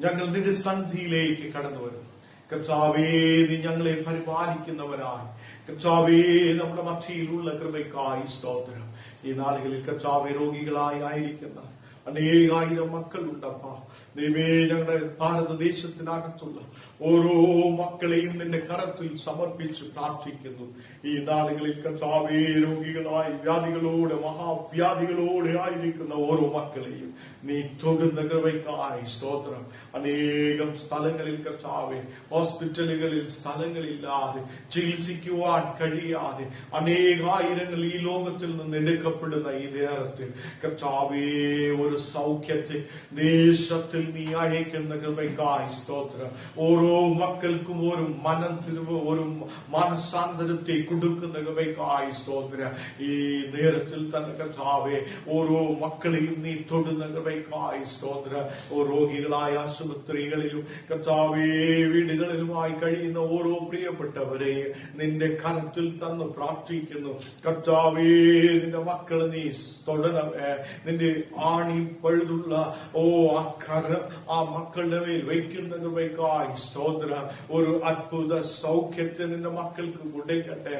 ഞങ്ങൾ നിന്റെ സന്നിധിയിലേക്ക് കടന്നു വരുന്നു. കർത്താവേ നീ ഞങ്ങളെ പരിപാലിക്കുന്നവനായി, കർത്താവേ നമ്മുടെ മധ്യയിലുള്ള കൃപയ്ക്കായി സ്തോത്രം. ഈ നാളുകളിൽ കർത്താവേ രോഗികളായി ആയിരിക്കുന്ന അനേകായിരം മക്കളുണ്ടപ്പാ. ദൈവമേ, ഞങ്ങളുടെ ഭാരതദേശത്തിനകത്തുള്ള ഓരോ മക്കളെയും നിന്റെ കരത്തിൽ സമർപ്പിച്ച് പ്രാർത്ഥിക്കുന്നു. ഈ നാളുകളിൽ കർത്താവേ രോഗികളായി വ്യാധികളോടെ മഹാവ്യാധികളോടെ ആയിരിക്കുന്ന ഓരോ മക്കളെയും നീ തൊടുന്ന കൃപയ്ക്കായി സ്തോത്രം. അനേകം സ്ഥലങ്ങളിൽ കർത്താവേ ഹോസ്പിറ്റലുകളിൽ സ്ഥലങ്ങളില്ലാതെ ചികിത്സിക്കുവാൻ കഴിയാതെ അനേകായിരങ്ങൾ ഈ ലോകത്തിൽ നിന്ന് എടുക്കപ്പെടുന്ന ഈ നേരത്തിൽ കർത്താവേ ഒരു സൗഖ്യത്തെ ദേശത്തിൽ നീ അയക്കുന്ന കൃപയ്ക്കായി സ്തോത്രം. ഓരോ മക്കൾക്കും ഒരു മനംതിരിവ്, ഒരു മനസാന്തരത്തെ കൊടുക്കുന്ന കൃപയ്ക്കായി സ്തോത്രം. ഈ നേരത്തിൽ തന്നെ കർത്താവേ ഓരോ മക്കളെയും നീ തൊടുന്ന കൃപയ്ക്കായി സ്തോത്രം. രോഗികളായ ആശുപത്രികളിലും കർത്താവേ വീടുകളിലുമായി കഴിയുന്ന ഓരോ പ്രിയപ്പെട്ടവരെയും നിന്റെ കരത്തിൽ തന്ന് പ്രാർത്ഥിക്കുന്നു. കർത്താവേ നിന്റെ മക്കളെ നീ തൊടണമേ. നിന്റെ ആണി പഴുതുള്ള ആ കരം ആ മക്കളുടെ മേൽ വയ്ക്കുന്ന കൃപയ്ക്കായി സ്തോത്രം. ഒരു അത്ഭുത സൗഖ്യത്തെ നിന്റെ മക്കൾക്ക് കൊടുക്കട്ടെ.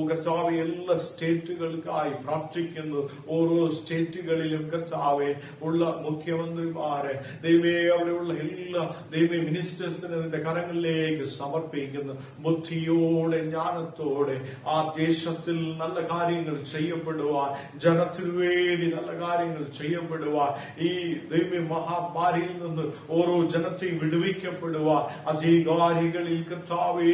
കർത്താവെ എല്ലാ സ്റ്റേറ്റുകൾക്കായി പ്രാർത്ഥിക്കുന്നു. ഓരോ സ്റ്റേറ്റുകളിലും കർത്താവെ ഉള്ള മുഖ്യമന്ത്രിമാരെ ദൈവമേ, അവിടെയുള്ള എല്ലാ ദൈവമേ മിനിസ്റ്റേഴ്സിനെ നിന്റെ കരങ്ങളിലേക്ക് സമർപ്പിക്കുന്നു. ബുദ്ധിയോടെ ജ്ഞാനത്തോടെ ആ ദേശത്തിൽ നല്ല കാര്യങ്ങൾ ചെയ്യപ്പെടുവാൻ, ജനത്തിനു വേണ്ടി നല്ല കാര്യങ്ങൾ ചെയ്യപ്പെടുവാൻ, ഈ ദൈവമേ മഹാമാരിയിൽ നിന്ന് ഓരോ ജനത്തെയും വിടുവിക്കപ്പെടുവാൻ അധികാരികളിൽ കർത്താവേ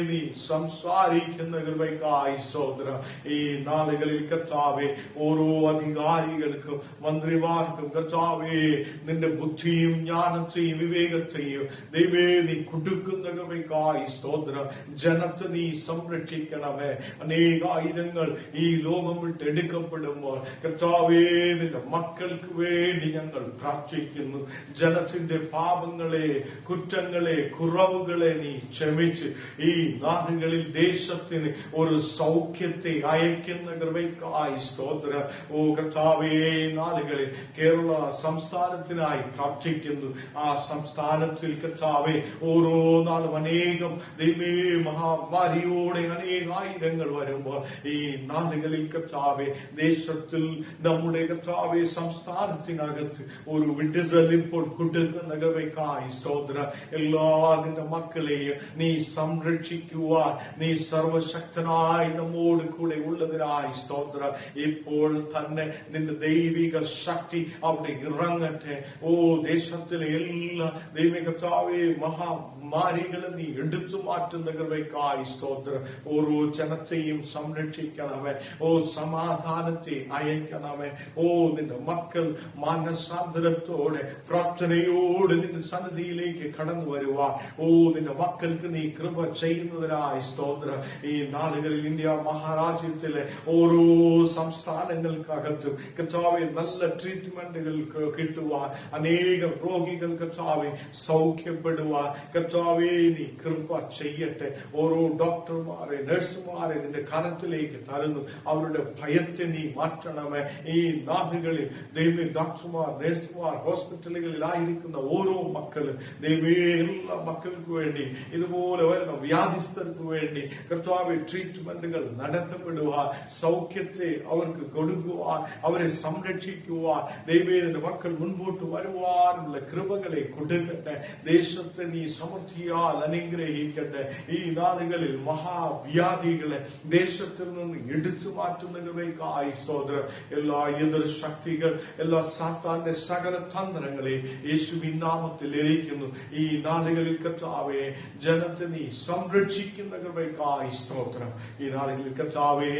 നീ സംസാരിക്കുന്ന കൃപയ്ക്കായി സ്തോത്രം. ഈ നാളുകളിൽ കർത്താവേ ഓരോ അധികാരികൾക്കും മന്ത്രിമാർക്കും കർത്താവേ നിന്റെ ബുദ്ധിയും ജ്ഞാനത്തെയും വിവേകത്തെയും ദൈവമേ നീ കൊടുക്കുന്ന കൃപയ്ക്കായി സ്തോത്രം. ജനത്തെ നീ സംരക്ഷിക്കണമേ. അനേകായിരങ്ങൾ ഈ ലോകം വിട്ട് എടുക്കപ്പെടുമ്പോൾ കർത്താവേ നിന്റെ മക്കൾക്ക് വേണ്ടി ഞങ്ങൾ പ്രാർത്ഥിക്കുന്നു. ജനത്തിന്റെ പാപങ്ങളെ, കുറ്റങ്ങളെ, കുറവുകളെ നീ ക്ഷമിച്ച് ഈ നാടുകളിൽ ദേശത്തിന് ഒരു സൗഖ്യത്തെ അയക്കുന്ന കൃപയ്ക്കായി സ്തോത്രം. കർത്താവേ നാളുകളിൽ കേരള സംസ്ഥാനത്തിനായി പ്രാർത്ഥിക്കുന്നു. ആ സംസ്ഥാനത്തിൽ കർത്താവേ ഓരോ നാളും അനേകം ദൈവമേ മഹാമാരിയോടെ അനേകായിരങ്ങൾ വരുമ്പോൾ ഈ നാടുകളിൽ കർത്താവേ ദേശത്തിൽ നമ്മുടെ കർത്താവേ സംസ്ഥാനത്തിനകത്ത് ഒരു വിടുതൽ ഇപ്പോൾ കൊടുക്കുന്ന കൃപയ്ക്കായി സ്തോത്രം. എല്ലാ നിന്റെ മക്കളെയും നീ സംരക്ഷിക്കുവാൻ നീ സർവശക്തനായി നമ്മോട് കൂടെ ഉള്ളതിനായി സ്തോത്രം. ഇപ്പോൾ തന്നെ നിന്റെ ദൈവിക ശക്തി അവിടെ ഇറങ്ങട്ടെ. ദേശത്തിലെ എല്ലാ ദൈവിക കർത്താവേ മഹാമാരികളെ നീ എടുത്തു മാറ്റുന്ന കൃപയ്ക്കായി സ്തോത്രം. ഓരോ ജനത്തെയും സംരക്ഷിക്കണമേ. സമാധാനത്തെ അയക്കണമേ. നിന്റെ മക്കൾ മാനസാന്തരത്തോടെ പ്രാർത്ഥനയോടെ നിന്റെ സന്നിധിയിലേക്ക് കടന്നു വരുവാൻ നിന്റെ മക്കൾക്ക് നീ കൃപ ചെയ്യുന്നതിനായി സ്തോത്രം. ഈ നാടുകളിൽ ഇന്ത്യ മഹാരാജ്യത്തിലെ ഓരോ സംസ്ഥാനങ്ങൾക്കകത്തും കർത്താവെ നല്ല ട്രീറ്റ്മെന്റുകൾ കിട്ടുവാൻ, അനേകം രോഗികൾ കർത്താവെ സൗഖ്യപ്പെടുവാൻ കർത്താവെ നീ കൃപ ചെയ്യട്ടെ. ഓരോ ഡോക്ടർമാരെ നഴ്സുമാരെ നിന്റെ കരത്തിലേക്ക് തരുന്നു. അവരുടെ ഭയത്തെ നീ മാറ്റണമേ. ഈ നാടുകളിൽ ദൈവമേ ഡോക്ടർമാർ നഴ്സുമാർ ഹോസ്പിറ്റലുകളിലായിരിക്കുന്ന ഓരോ മക്കളും ദൈവമേ എല്ലാ മക്കൾക്ക് വേണ്ടി ഇതുപോലെ വരുന്ന വ്യാധിസ്ഥർക്ക് വേണ്ടി കർത്താവെ ട്രീറ്റ്മെന്റുകൾ നടത്തപ്പെടുവാൻ, സൗഖ്യത്തെ അവർക്ക് കൊടുക്കുവാൻ, അവരെ സംരക്ഷിക്കുവാൻ ദൈവമേ നിന്റെ മക്കൾ മുൻപോട്ട് വരുവാനുള്ള കൃപകളെ കൊടുക്കട്ടെ. ദേശത്തെ നീ സമൃദ്ധിയാൽ അനുഗ്രഹിക്കട്ടെ. ഈ നാടുകളിൽ മഹാവ്യാധികളെ ദേശത്തിൽ നിന്ന് എടുത്തു മാറ്റുന്നതിലേക്കായി സ്തോത്രം. എല്ലാ എതിർ ശക്തികൾ, എല്ലാ സാത്താന്റെ സകല തന്ത്രങ്ങളെ യേശുവിൻ നാമത്തിൽ എറിയിക്കുന്നു. ഈ നാടുകളിൽ കർത്താവേ ജനത്തെ നീ സംരക്ഷിക്കുന്നതിലേക്കായി സ്തോത്രം. ഈ നാടുകളിൽ കർത്താവേ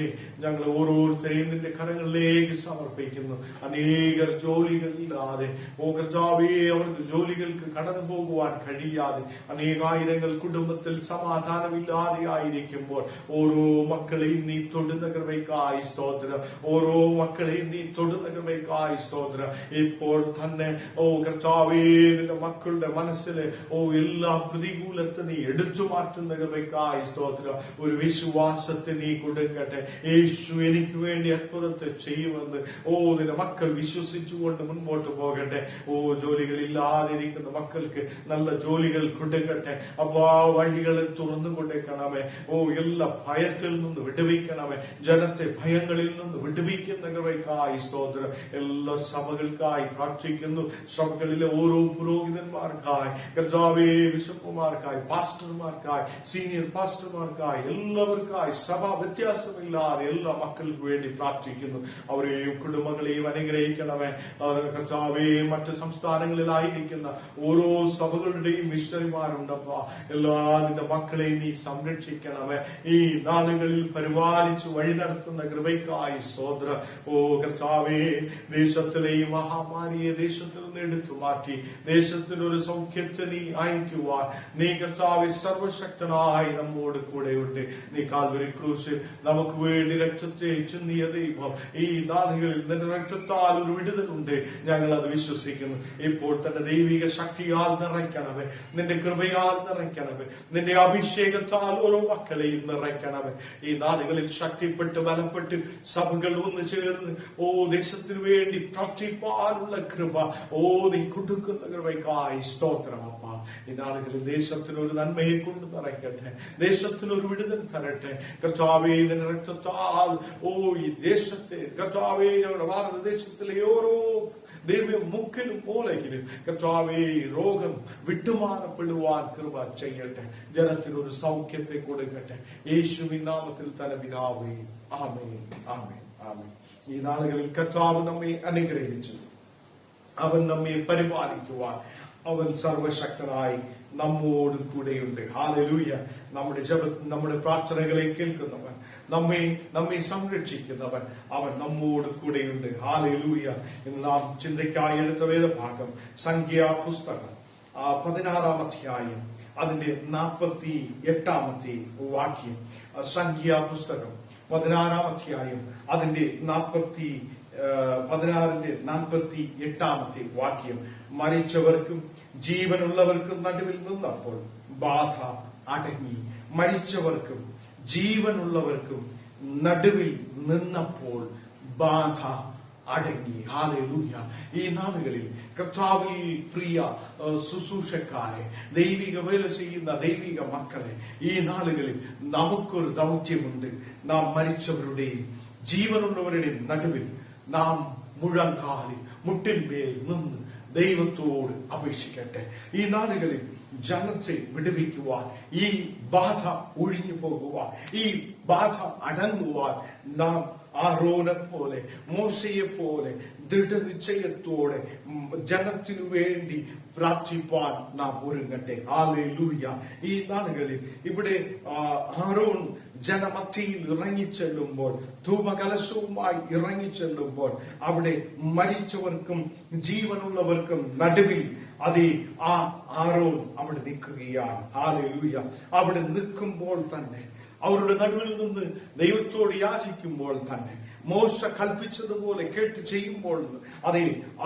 ഞങ്ങൾ ഓരോരുത്തരെയും നിന്റെ കരങ്ങളിലേക്ക് സമർപ്പിക്കുന്നു. അനേകർ ജോലികളില്ലാതെ കർത്താവേ അവർക്ക് ജോലികൾക്ക് കടന്നു പോകുവാൻ കഴിയാതെ അനേകായിരങ്ങൾ കുടുംബത്തിൽ സമാധാനമില്ലാതെ ആയിരിക്കുമ്പോൾ ഓരോ മക്കളെയും നീ തൊടുന്ന കൃപയ്ക്കായി സ്തോത്രം. ഓരോ മക്കളെയും നീ തൊടുന്ന കൃപയ്ക്കായി സ്തോത്രം. ഇപ്പോൾ തന്നെ കർത്താവേ നിന്റെ മക്കളുടെ മനസ്സിലെ എല്ലാ പ്രതികൂലത്തെ നീ എടുത്തു മാറ്റുന്ന കൃപയ്ക്കായി സ്തോത്രം. ഒരു വിശ്വാസത്തെ നീ കൊടുക്കട്ടെ. യേശു എനിക്ക് വേണ്ടി അത്ഭുതത്തെ ചെയ്യുമെന്ന് നിന്റെ മക്കൾ വിശ്വസിച്ചുകൊണ്ട് മുൻപോട്ട് പോകട്ടെ. ജോലികളില്ലാതിരിക്കുന്ന മക്കൾക്ക് നല്ല ജോലികൾ കൊടുക്കട്ടെ. അപ്പൊ ആ വഴികളെ തുറന്നു കൊണ്ടേക്കണമേ. എല്ലാ ഭയത്തിൽ നിന്ന് വിടുവിക്കണമേ. ജനത്തെ ഭയങ്ങളിൽ നിന്ന് വിടുവിക്കുന്ന കൃപയ്ക്കായി സ്തോത്രം. എല്ലാ സഭകൾക്കായി പ്രാർത്ഥിക്കുന്നു. സഭകളിലെ ഓരോ പുരോഹിതന്മാർക്കായി കർത്താവേ, ബിഷപ്പുമാർക്കായി, പാസ്റ്റർമാർക്കായി, സീനിയർ പാസ്റ്റർമാർക്കായി, എല്ലാവർക്കായി സഭ വ്യത്യാസമില്ലാതെ എല്ലാ മക്കൾക്ക് വേണ്ടി പ്രാർത്ഥിക്കുന്നു. അവരെയും കുടുംബങ്ങളെയും അനുഗ്രഹിക്കണമേ. കർത്താവേ, മറ്റ് സംസ്ഥാനങ്ങളിലായിരിക്കുന്ന ഓരോ സഭകളുടെയും മിഷണറിമാരുണ്ടപ്പോ എല്ലാ നിന്റെ മക്കളെയും നീ സംരക്ഷിക്കണമേ. ഈ നാടുകളിൽ പരിപാലിച്ച് വഴി നടത്തുന്ന കൃപയ്ക്കായി സ്തോത്രം. കർത്താവേ, ദേശത്തിലെ ഈ മഹാമാരിയെ ദേശത്തിൽ നിന്ന് എടുത്തു മാറ്റി ദേശത്തിനൊരു സൗഖ്യത്തെ നീ അയക്കുവാൻ നീ കർത്താവേ സർവശക്തനായി നമ്മോട് കൂടെയുണ്ട്. നീ കാൽവരി ക്രൂശിൽ നമുക്ക് വേണ്ടി രക്തത്തെ ചിന്തിയ ദൈവം. ഈ നാടുകളിൽ നിന്റെ രക്തത്താൽ ഒരു വിടുതലുണ്ട്. ഞങ്ങൾ അത് വിശ്വസിക്കുന്നു. ഇപ്പോൾ തന്നെ ദൈവിക ശക്തിയാൽ നിറയ്ക്കണമേ. നിന്റെ കൃപയാൽ നിറയ്ക്കണമേ. നിന്റെ അഭിഷേകത്താൽ ഓരോ മക്കളെയും നിറയ്ക്കണമേ. ഈ നാടുകളിൽ ശക്തിപ്പെട്ട് ബലപ്പെട്ട് സഭകൾ ഒന്ന് ചേർന്ന് ദേശത്തിനു വേണ്ടി പ്രാർത്ഥിപ്പാനുള്ള കൃപ നീ കൊടുക്കുന്ന കൃപയ്ക്കായി സ്തോത്രം. അപ്പ ഈ നാടുകളിൽ ദേശത്തിനൊരു നന്മയെ കൊണ്ട് നിറയ്ക്കട്ടെ. ദേശത്തിനൊരു വിടുതൽ തരട്ടെ കർത്താവേ. നിന്റെ രക്തത്താൽ ഈ ദേശത്തെ കർത്താവേ, ഞങ്ങളുടെ ഭാരതദേശത്തിലെ ഓരോ ദൈവം മുക്കിലും മൂലയിലും കർത്താവേ രോഗം വിട്ടുമാറപ്പെടുവാൻ കൃപ ചെയ്യട്ടെ. ജനത്തിനൊരു സൗഖ്യത്തെ കൊടുക്കട്ടെ. യേശുവിൻ നാമത്തിൽ തന്നെ പിതാവേ, ആമേൻ, ആമേൻ, ആമേൻ. ഈ നാളുകളിൽ കർത്താവ് നമ്മെ അനുഗ്രഹിച്ചു. അവൻ നമ്മെ പരിപാലിക്കുവാൻ അവൻ സർവശക്തനായി നമ്മോട് കൂടെയുണ്ട്. ഹല്ലേലൂയ. നമ്മുടെ പ്രാർത്ഥനകളെ കേൾക്കുന്നവൻ, നമ്മെ സംരക്ഷിക്കുന്നവൻ, അവൻ നമ്മോട് കൂടെയുണ്ട്. ഹല്ലേലൂയ. ഇന്ന് നാം ചിന്തയ്ക്കായി എടുത്ത വേദഭാഗം സംഖ്യാപുസ്തകം 16-ാം അധ്യായം അതിന്റെ 48-ാമത്തെ വാക്യം. സംഖ്യാപുസ്തകം 16-ാം അധ്യായം അതിന്റെ 48-ാമത്തെ വാക്യം. മരിച്ചവർക്കും ജീവനുള്ളവർക്കും നടുവിൽ നിന്നപ്പോൾ ബാധ അടങ്ങി. മരിച്ചവർക്കും ജീവനുള്ളവർക്കും നടുവിൽ നിന്നപ്പോൾ ബാധ അടങ്ങി. ഹല്ലേലൂയ. ഈ നാളുകളിൽ കർത്താവിൽ പ്രിയ ശുശ്രൂഷക്കാരെ, ദൈവിക വേല ചെയ്യുന്ന ദൈവിക മക്കളെ, ഈ നാളുകളിൽ നമുക്കൊരു ദൗത്യമുണ്ട്. നാം മരിച്ചവരുടെയും ജീവനുള്ളവരുടെയും നടുവിൽ നാം മുഴങ്കാലിൽ മുട്ടിന്മേൽ നിന്ന് ദൈവത്തോട് അപേക്ഷിക്കട്ടെ. ഈ നാളുകളിൽ ജനത്തെ വിടുവിക്കുവാൻ, ഈ ബാധ ഒഴിഞ്ഞു പോകുവാൻ, ഈ ബാധ അടങ്ങുവാൻ നാം ആരോനെ പോലെ, മോശയെ പോലെ ദൃഢനിശ്ചയത്തോടെ ജനത്തിനു വേണ്ടി പ്രാർത്ഥിപ്പാൻ നാം ഒരുങ്ങട്ടെ. ഹല്ലേലൂയ. ഈ നാളുകളിൽ ഇവിടെ ആരോൻ ജനമധ്യയിൽ ഇറങ്ങിച്ചെല്ലുമ്പോൾ, ധൂപകലശവുമായി ഇറങ്ങിച്ചെല്ലുമ്പോൾ, അവിടെ മരിച്ചവർക്കും ജീവനുള്ളവർക്കും നടുവിൽ ആ ആരോൻ അവിടെ നിൽക്കുകയാണ്. ഹല്ലേലൂയ. അവിടെ നിൽക്കുമ്പോൾ തന്നെ, അവരുടെ നടുവിൽ നിന്ന് ദൈവത്തോട് യാചിക്കുമ്പോൾ തന്നെ, മോശ കൽപ്പിച്ചതുപോലെ കേട്ട് ചെയ്യുമ്പോൾ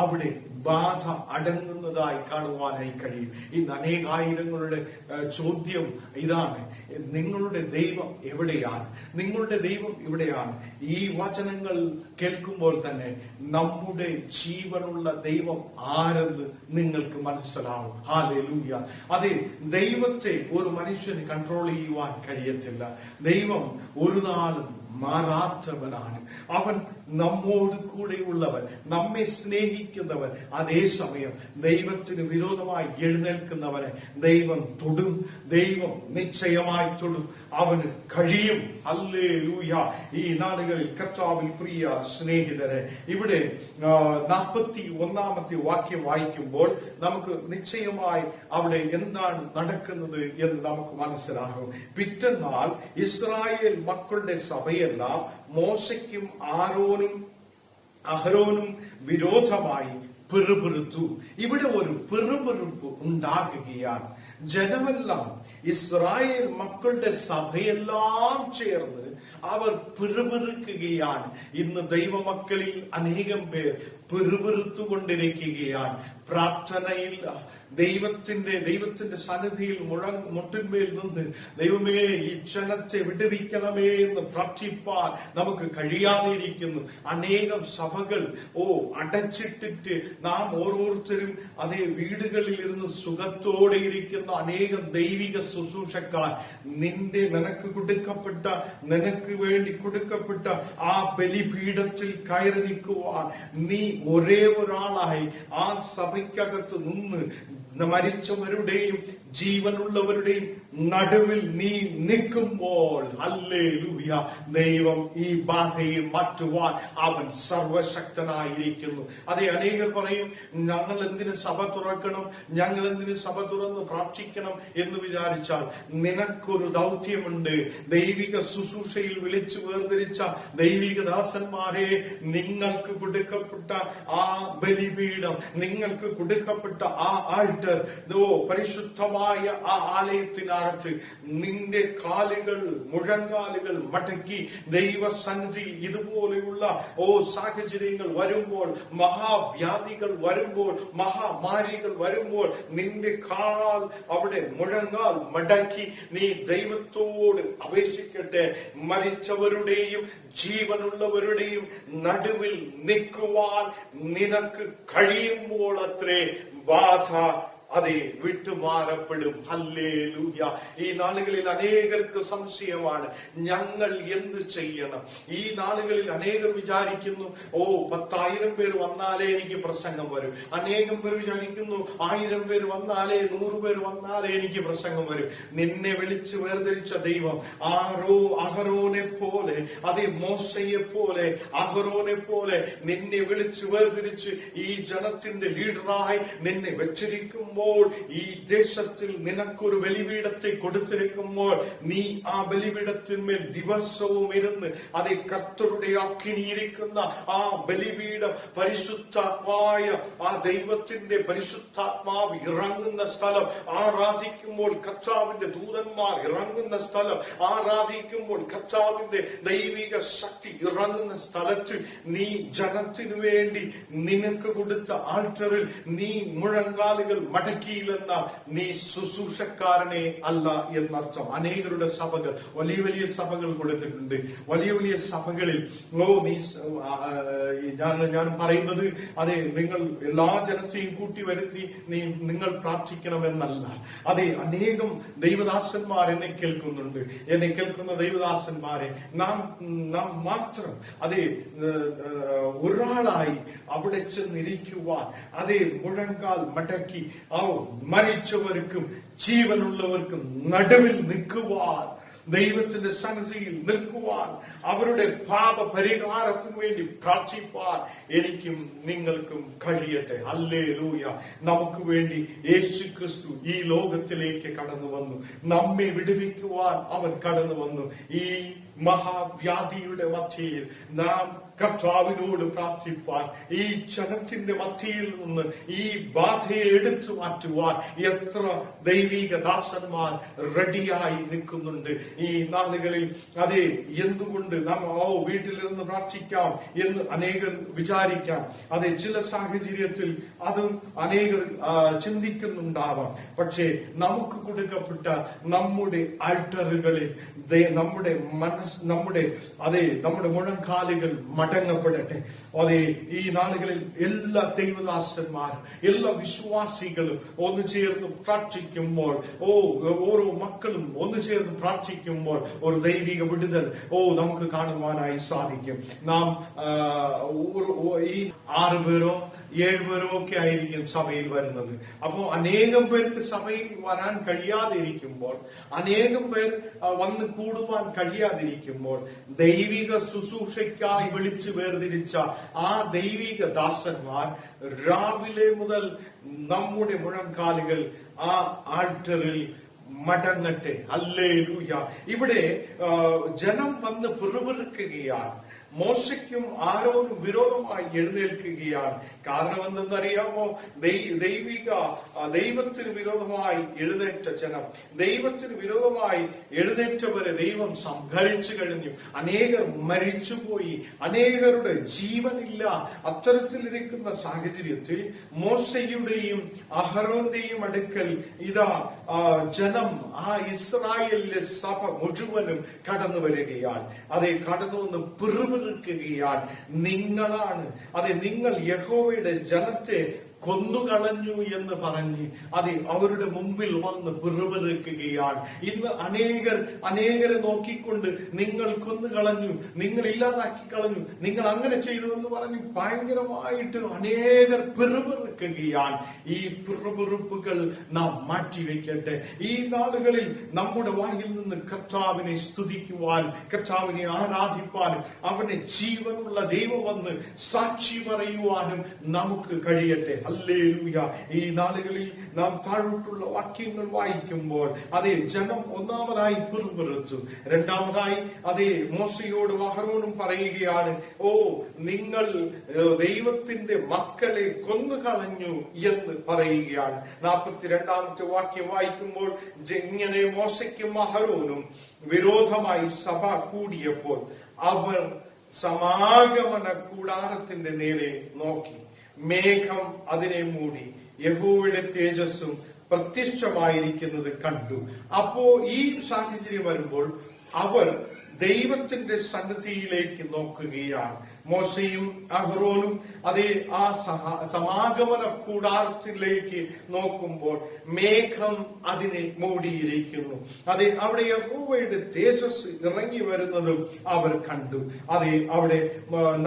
അവിടെ ബാധ അടങ്ങുന്നതായി കാണുവാനായി കഴിയും. ഇന്ന് അനേകായിരങ്ങളുടെ ചോദ്യം ഇതാണ്: നിങ്ങളുടെ ദൈവം എവിടെയാണ്? നിങ്ങളുടെ ദൈവം എവിടെയാണ്? ഈ വചനങ്ങൾ കേൾക്കുമ്പോൾ തന്നെ നമ്മുടെ ജീവനുള്ള ദൈവം ആരെന്ന് നിങ്ങൾക്ക് മനസ്സിലാവും. ഹല്ലേലൂയ. അതെ, ദൈവത്തെ ഒരു മനുഷ്യന് കൺട്രോൾ ചെയ്യുവാൻ കഴിയത്തില്ല. ദൈവം ഒരു നാളും മാറാത്തവനാണ്. അവൻ നമ്മോട് കൂടെയുള്ളവൻ, നമ്മെ സ്നേഹിക്കുന്നവൻ. അതേസമയം ദൈവത്തിന് വിരോധമായി എഴുന്നേൽക്കുന്നവനെ ദൈവം തൊടും. ദൈവം നിശ്ചയമായി തൊടും. അവന് കഴിയും. ഹല്ലേലൂയ. ഈ നാളുകളിൽ കർത്താവിൽ പ്രിയ സ്നേഹിതരെ, ഇവിടെ 41 വാക്യം വായിക്കുമ്പോൾ നമുക്ക് നിശ്ചയമായി അവിടെ എന്താണ് നടക്കുന്നത് എന്ന് നമുക്ക് മനസ്സിലാകും. പിറ്റന്നാൾ ഇസ്രായേൽ മക്കളുടെ സഭയെല്ലാം മോശയ്ക്കും അഹരോനും വിരോധമായി പിറുപിറുത്തു. ഇവിടെ ഒരു പിറുപിറുപ്പ് ഉണ്ടാകുകയാണ്. ജനമെല്ലാം, ഇസ്രായേൽ മക്കളുടെ സഭയെല്ലാം ചേർന്ന് അവർ പിറുപിറുക്കുകയാണ്. ഇന്ന് ദൈവമക്കളിൽ അനേകം പേർ പിറുപിറുത്തുകൊണ്ടിരിക്കുകയാണ്. പ്രാർത്ഥനയില്ല. ദൈവത്തിന്റെ സന്നിധിയിൽ മുട്ടിന്മേൽ നിന്ന് ദൈവമേ ഈ ജനത്തെ വിടുവിക്കണമേ എന്ന് പ്രാർത്ഥിപ്പാൻ നമുക്ക് കഴിയാതിരിക്കുന്നു. അനേകം സഭകൾ അടച്ചിട്ടിട്ട് നാം ഓരോരുത്തരും അതേ വീടുകളിൽ ഇരുന്ന് സുഖത്തോടെ ഇരിക്കുന്ന അനേകം ദൈവിക ശുശ്രൂഷക്കാർ, നിനക്ക് വേണ്ടി കൊടുക്കപ്പെട്ട ആ ബലിപീഠത്തിൽ കയറി നിൽക്കുവാൻ നീ ഒരേ ഒരാളായി ആ സഭയ്ക്കകത്ത് നിന്ന് മരിച്ചവരുടെയും ജീവനുള്ളവരുടെയും നടുവിൽ നീ നിൽക്കുമ്പോൾ, ഹല്ലേലൂയ, ദൈവം ഈ ബാധയെ മാറ്റുവാൻ അവൻ സർവശക്തനായിരിക്കുന്നു. അതെ, അനേകർ പറയും, ഞങ്ങൾ എന്തിന് സഭ തുറക്കണം, ഞങ്ങൾ എന്തിന് സഭ തുറന്ന് പ്രാർത്ഥിക്കണം എന്ന് വിചാരിച്ചാൽ നിനക്കൊരു ദൗത്യമുണ്ട്. ദൈവിക ശുശ്രൂഷയിൽ വിളിച്ചു വേർതിരിച്ച ദൈവിക ദാസന്മാരെ, നിങ്ങൾക്ക് കൊടുക്കപ്പെട്ട ആ ബലിപീഠം, നിങ്ങൾക്ക് കൊടുക്കപ്പെട്ട ആ ആൾട്ടർ, പരിശുദ്ധമായ ആ ആലയത്തിനകത്ത് നിന്റെ മുഴങ്കാലുകൾ മടക്കി ദൈവസന്നിധി ഇതുപോലെയുള്ള സാഹചര്യങ്ങൾ വരുമ്പോൾ, മഹാവ്യാധികൾ വരുമ്പോൾ, മഹാമാരികൾ വരുമ്പോൾ, നിന്റെ മുഴങ്കാൽ മടക്കി നീ ദൈവത്തോട് അപേക്ഷിക്കട്ടെ. മരിച്ചവരുടെയും ജീവനുള്ളവരുടെയും നടുവിൽ നിൽക്കുവാൻ നിനക്ക് കഴിയുമ്പോൾ അത്രേ ബാധ വിട്ടുമാറപ്പെടും. ഹല്ലേലൂയ. ഈ നാളുകളിൽ അനേകർക്ക് സംശയമാണ്, ഞങ്ങൾ എന്ത് ചെയ്യണം? ഈ നാളുകളിൽ അനേകർ വിചാരിക്കുന്നു, 10,000 പേർ വന്നാലേ എനിക്ക് പ്രസംഗം വരും. അനേകം പേർ വിചാരിക്കുന്നു, 1000 പേർ വന്നാലേ, 100 പേർ വന്നാലേ എനിക്ക് പ്രസംഗം വരും. നിന്നെ വിളിച്ചു വേർതിരിച്ച ദൈവം അഹരോനെ പോലെ, മോശയെ പോലെ, അഹരോനെ പോലെ നിന്നെ വിളിച്ചു വേർതിരിച്ച് ഈ ജനത്തിന്റെ ലീഡറായി നിന്നെ വെച്ചിരിക്കുമ്പോൾ, ഈ ദേശത്തിൽ നിനക്കൊരു ബലിപീഠത്തെ കൊടുത്തിരിക്കുമ്പോൾ, നീ ആ ബലിപീഠത്തിന്മേൽ ദിവസവും ഇരുന്ന് കർത്തരുടെ അഗ്നിയിരിക്കുന്ന ആ ബലിപീഠം, പരിശുദ്ധാത്മായ ആ ദൈവത്തിന്റെ പരിശുദ്ധാത്മാവ് ഇറങ്ങുന്ന സ്ഥലം ആരാധിക്കുമ്പോൾ, കർത്താവിന്റെ ദൂതന്മാർ ഇറങ്ങുന്ന സ്ഥലം ആരാധിക്കുമ്പോൾ, കർത്താവിന്റെ ദൈവിക ശക്തി ഇറങ്ങുന്ന സ്ഥലത്ത് നീ ജനത്തിനു വേണ്ടി നിനക്ക് കൊടുത്ത ആൾട്ടറിൽ നീ മുഴങ്കാലുകൾ മടക്കിയില്ലെന്ന നീ ശുശ്രൂഷക്കാരനെ അല്ല എന്നർത്ഥം. അനേകരുടെ സഭകൾ, വലിയ വലിയ സഭകൾ കൊടുത്തിട്ടുണ്ട്. വലിയ വലിയ സഭകളിൽ ഞാൻ പറയുന്നത് നിങ്ങൾ എല്ലാ ജനത്തെയും കൂട്ടി വരുത്തി നിങ്ങൾ പ്രാർത്ഥിക്കണമെന്നല്ല. അനേകം ദൈവദാസന്മാർ എന്നെ കേൾക്കുന്നുണ്ട്. എന്നെ കേൾക്കുന്ന ദൈവദാസന്മാരെ, നാം മാത്രം ഒരാളായി അവിടെ ചെന്നിരിക്കുവാൻ, മുഴങ്കാൽ മടക്കി മരിച്ചവർക്കും ജീവനുള്ളവർക്കും നടുവിൽ നിൽക്കുവാൻ ദൈവത്തിന്റെ സന്നിധിയിൽ നിൽക്കുവാൻ, അവരുടെ പാപ പരിഹാരത്തിന് വേണ്ടി പ്രാർത്ഥിപ്പാൻ എനിക്കും നിങ്ങൾക്കും കഴിയട്ടെ. ഹല്ലേലൂയ. നമുക്ക് വേണ്ടി യേശു ക്രിസ്തു ഈ ലോകത്തിലേക്ക് കടന്നു വന്നു. നമ്മെ വിടുവിക്കുവാൻ അവൻ കടന്നു വന്നു. ഈ മഹാവ്യാധിയുടെ മധ്യയിൽ നാം കർത്താവിനോട് പ്രാർത്ഥിപ്പാൻ, ഈ ജനത്തിന്റെ മധ്യയിൽ നിന്ന് ഈ ബാധയെ എടുത്തു മാറ്റുവാൻ എത്ര ദൈവിക ദാസന്മാർ റെഡിയായി നിൽക്കുന്നുണ്ട് ഈ നാളുകളിൽ. അതെ, എന്തുകൊണ്ട് നാം വീട്ടിലിരുന്ന് പ്രാർത്ഥിക്കാം എന്ന് അനേകർ വിചാരിക്കാം. അതെ, ചില സാഹചര്യത്തിൽ അത് അനേകർ ചിന്തിക്കുന്നുണ്ടാവാം. പക്ഷേ നമുക്ക് കൊടുക്കപ്പെട്ട നമ്മുടെ ആൾട്ടറുകളിൽ നമ്മുടെ നമ്മുടെ മുഴങ്കാലുകൾ മടങ്ങപ്പെടട്ടെ. അതെ, ഈ നാളുകളിൽ എല്ലാ ദൈവദാസന്മാരും, എല്ലാ വിശ്വാസികളും ഒന്ന് ചേർന്ന് പ്രാർത്ഥിക്കുമ്പോൾ, ഓരോ മക്കളും ഒന്ന് ചേർന്ന് പ്രാർത്ഥിക്കുമ്പോൾ ഒരു ദൈവിക വിടുതൽ നമുക്ക് കാണുവാനായി സാധിക്കും. നാം ഈ 6 പേരോ 7 പേരോ ഒക്കെ ആയിരിക്കും സഭയിൽ വരുന്നത്. അപ്പോ അനേകം പേർക്ക് സഭയിൽ വരാൻ കഴിയാതിരിക്കുമ്പോൾ, അനേകം പേർ വന്ന് കൂടുവാൻ കഴിയാതിരിക്കുമ്പോൾ, ദൈവിക ശുശ്രൂഷയ്ക്കായി വിളിച്ചു വേർതിരിച്ച ആ ദൈവിക ദാസന്മാർ രാവിലെ മുതൽ നമ്മുടെ മുഴങ്കാലുകൾ ആ ആൾട്ടറിൽ മടങ്ങട്ടെ. ഹല്ലേലൂയ. ഇവിടെ ജനം വന്ന് പിറുപിറുക്കുകയാണ്. മോശയ്ക്കും ആരോനും വിരോധമായി എഴുന്നേൽക്കുകയാണ്. കാരണം എന്തെന്നറിയാമോ? ദൈവത്തിന് വിരോധമായി എഴുന്നേറ്റ ജനം, ദൈവത്തിന് വിരോധമായി എഴുന്നേറ്റവരെ ദൈവം സംഹരിച്ചു കഴിഞ്ഞു. അനേകർ മരിച്ചുപോയി, അനേകരുടെ ജീവനില്ല. അത്തരത്തിലിരിക്കുന്ന സാഹചര്യത്തിൽ മോശയുടെയും അഹരോന്റെയും അടുക്കൽ ഇതാ ജനം, ആ ഇസ്രായേലിലെ സഭ മുഴുവനും കടന്നു വരികയാണ്. അതെ, കടന്നു വന്ന് പിറുപിറുക്കുകയാണ്. നിങ്ങളാണ്, അതെ, നിങ്ങൾ യഹോവയുടെ ജനത്തെ കൊന്നുകളഞ്ഞു എന്ന് പറഞ്ഞ് അതെ അവരുടെ മുമ്പിൽ വന്ന് പിറുപിറുക്കുകയാണ്. ഇന്ന് അനേകരെ നോക്കിക്കൊണ്ട് നിങ്ങൾ കൊന്നുകളഞ്ഞു, നിങ്ങൾ ഇല്ലാതാക്കി കളഞ്ഞു, നിങ്ങൾ അങ്ങനെ ചെയ്തു എന്ന് പറഞ്ഞ് ഭയങ്കരമായിട്ട് അനേകർ പിറുപിറുക്കുകയാണ്. ഈ പിറുപിറുപ്പുകൾ നാം മാറ്റിവെക്കട്ടെ. ഈ നാളുകളിൽ നമ്മുടെ വായിൽ നിന്ന് കർത്താവിനെ സ്തുതിക്കുവാൻ, കർത്താവിനെ ആരാധിപ്പാനും, അവനെ ജീവനുള്ള ദൈവമെന്ന് സാക്ഷി പറയുവാനും നമുക്ക് കഴിയട്ടെ. ഹല്ലേലൂയ. ഈ നാളുകളിൽ നാം താഴോട്ടുള്ള വാക്യങ്ങൾ വായിക്കുമ്പോൾ അതേ ജനം ഒന്നാമതായി പിറുപിറുത്തു. രണ്ടാമതായി അതേ മോശയോട് അഹരോനും പറയുകയാണ്, നിങ്ങൾ ദൈവത്തിന്റെ മക്കളെ കൊന്നുകളഞ്ഞു എന്ന് പറയുകയാണ്. 42ാമത്തെ വാക്യം വായിക്കുമ്പോൾ, ഇങ്ങനെ മോശയ്ക്കും അഹരോനും വിരോധമായി സഭ കൂടിയപ്പോൾ അവർ സമാഗമന കൂടാരത്തിന്റെ നേരെ നോക്കി. മേഘം അതിനെ മൂടി, യഹോവയുടെ തേജസ്സും പ്രത്യക്ഷമായിരിക്കുന്നത് കണ്ടു. അപ്പോ ഈ സാഹചര്യം വരുമ്പോൾ അവർ ദൈവത്തിന്റെ സന്നിധിയിലേക്ക് നോക്കുകയാണ്. മോശയും അഹ്റോനും അതേ ആ സമാഗമന കൂടാരത്തിലേക്ക് നോക്കുമ്പോൾ മേഘം അതിനെ മൂടിയിരിക്കുന്നു. അതെ, അവിടെ യഹോവയുടെ തേജസ് ഇറങ്ങി വരുന്നതും അവർ കണ്ടു. അതെ, അവിടെ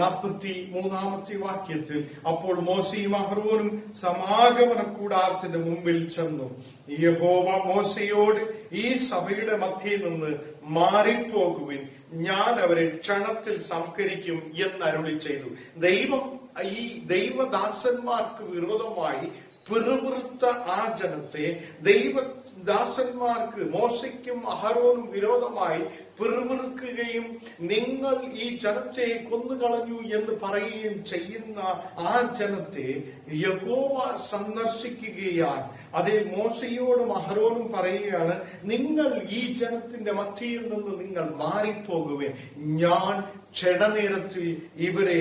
43ാമത്തെ വാക്യത്തിൽ, അപ്പോൾ മോശയും അഹ്റോനും സമാഗമന കൂടാരത്തിന്റെ മുമ്പിൽ ചെന്നു. യഹോവ മോശയോട്, ഈ സഭയുടെ മധ്യയിൽ നിന്ന് മാറിപ്പോകുവിൻ, ഞാൻ അവരെ ക്ഷണത്തിൽ സംഹരിക്കും എന്ന് അരുളി ചെയ്തു. ദൈവം ഈ ദൈവദാസന്മാർക്ക് വിരോധമായി പിറുപിറുത്ത ആ ജനത്തെ ദൈവദാസന്മാർക്ക്, മോശയ്ക്കും അഹരോനും വിരോധമായി പിറുപിറുക്കുകയും നിങ്ങൾ ഈ ജനത്തെ കൊന്നുകളഞ്ഞു എന്ന് പറയുകയും ചെയ്യുന്ന ആ ജനത്തെ യഹോവ സന്ദർശിക്കുകയാണ്. അതേ, മോശയോടും അഹരോനും പറയുകയാണ്, നിങ്ങൾ ഈ ജനത്തിന്റെ മധ്യയിൽ നിന്ന് നിങ്ങൾ മാറിപ്പോകുവേ, ഞാൻ ക്ഷണനേരത്തിൽ ഇവരെ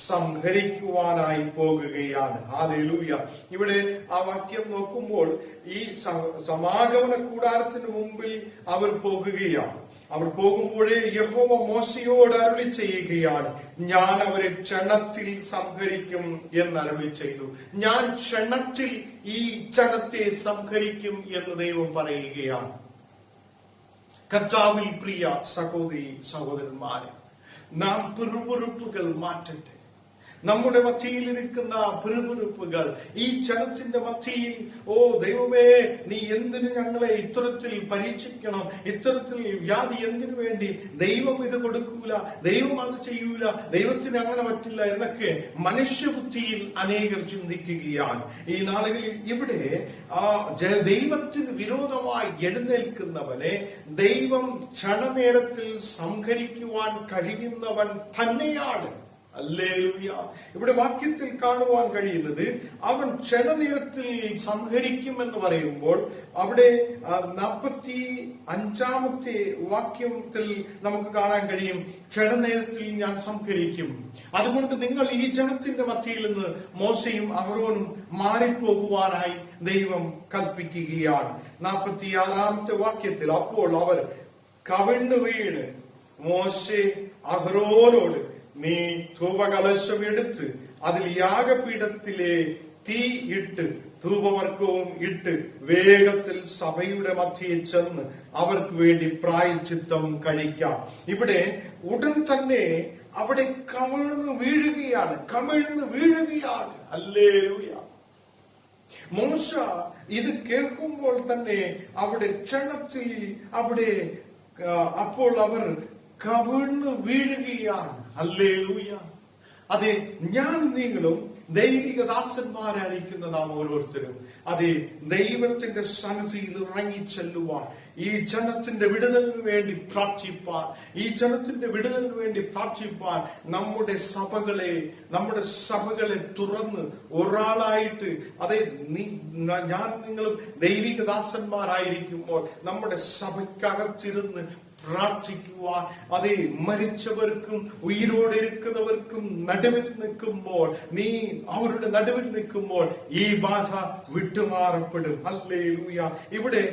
സംഹരിക്കുവാനായി പോകുകയാണ്. ഹല്ലേലൂയ. ഇവിടെ ആ വാക്യം നോക്കുമ്പോൾ ഈ സമാഗമന കൂടാരത്തിന് മുമ്പിൽ അവർ പോകുകയാണ്. അവർ പോകുമ്പോഴേ യഹോവ മോശയോട് അരുളി ചെയ്യുകയാണ്, ഞാൻ അവരെ ക്ഷണത്തിൽ സംഹരിക്കും എന്ന് അരുളി ചെയ്തു. ഞാൻ ക്ഷണത്തിൽ ഈ ജനത്തെ സംഹരിക്കും എന്ന് ദൈവം പറയുകയാണ്. കർത്താവിൽ പ്രിയ സഹോദരി സഹോദരന്മാരെ, നാം പിറുപിറുപ്പുകൾ മാറ്റട്ടെ. നമ്മുടെ മധ്യയിലിരിക്കുന്ന പിറുപിറുപ്പുകൾ, ഈ ജനത്തിന്റെ മധ്യയിൽ, ഓ ദൈവമേ, നീ എന്തിനു ഞങ്ങളെ ഇത്തരത്തിൽ പരീക്ഷിക്കണം, ഇത്തരത്തിൽ വ്യാധി എന്തിനു വേണ്ടി? ദൈവം ഇത് കൊടുക്കൂല, ദൈവം അത് ചെയ്യൂല, ദൈവത്തിന് അങ്ങനെ പറ്റില്ല എന്നൊക്കെ മനുഷ്യബുദ്ധിയിൽ അനേകർ ചിന്തിക്കുകയാണ് ഈ നാളുകളിൽ. ഇവിടെ ദൈവത്തിന് വിരോധമായി എഴുന്നേൽക്കുന്നവനെ ദൈവം ക്ഷണനേരത്തിൽ സംഹരിക്കുവാൻ കഴിയുന്നവൻ തന്നെയാണ്. ഹല്ലേലൂയ. ഇവിടെ വാക്യത്തിൽ കാണുവാൻ കഴിയുന്നത് അവൻ ക്ഷണനേരത്തിൽ സംഹരിക്കുമെന്ന് പറയുമ്പോൾ അവിടെ 45-ാമത്തെ വാക്യത്തിൽ നമുക്ക് കാണാൻ കഴിയും, ക്ഷണനേരത്തിൽ ഞാൻ സംഹരിക്കും. അതുകൊണ്ട് നിങ്ങൾ ഈ ജനത്തിന്റെ മധ്യയിൽ നിന്ന് മോശയും അഹരോനും മാറിപ്പോകുവാനായി ദൈവം കൽപ്പിക്കുകയാണ്. 46-ാമത്തെ വാക്യത്തിൽ അപ്പോൾ അവർ കവിണ്ണു വീണ് മോശെ അഹരോനോട്, നീ ധൂപകലശം എടുത്ത് അതിൽ യാഗപീഠത്തിലെ തീ ഇട്ട് ധൂപവർക്കവും ഇട്ട് വേഗത്തിൽ സഭയുടെ മധ്യയിൽ ചെന്ന് അവർക്ക് വേണ്ടി പ്രായശ്ചിത്തം കഴിക്കാം. ഇവിടെ ഉടൻ തന്നെ അവിടെ കമിഴ്ന്നു വീഴുകയാണ്. ഹല്ലേലൂയ. മോശ ഇത് കേൾക്കുമ്പോൾ തന്നെ അവിടെ ക്ഷണത്തിൽ അപ്പോൾ അവർ കവിഴ്ന്നു വീഴുകയാണ്. ഹല്ലേലൂയ. അതെ, ഞാൻ നിങ്ങളും ദൈവിക ദാസന്മാരായിരിക്കുന്ന നാം ഓരോരുത്തരും അതെ ദൈവത്തിന്റെ സന്നിധിയിൽ ഇറങ്ങിച്ചെല്ലുവാൻ, ഈ ജനത്തിന്റെ വിടുതലിന് വേണ്ടി പ്രാർത്ഥിപ്പാൻ നമ്മുടെ സഭകളെ തുറന്ന് ഒരാളായിട്ട് അതെ ഞാൻ നിങ്ങളും ദൈവിക ദാസന്മാരായിരിക്കുമ്പോൾ നമ്മുടെ സഭയ്ക്കകത്തിരുന്ന് പ്രാർത്ഥിക്കുവാൻ, അതേ മരിച്ചവർക്കും ഉയിരോടെ ഇരിക്കുന്നവർക്കും നടുവിൽ നിൽക്കുമ്പോൾ, അവരുടെ നടുവിൽ നിൽക്കുമ്പോൾ ഈ ബാധ വിട്ടുമാറപ്പെടും. ഹല്ലേലൂയ. ഇവിടെ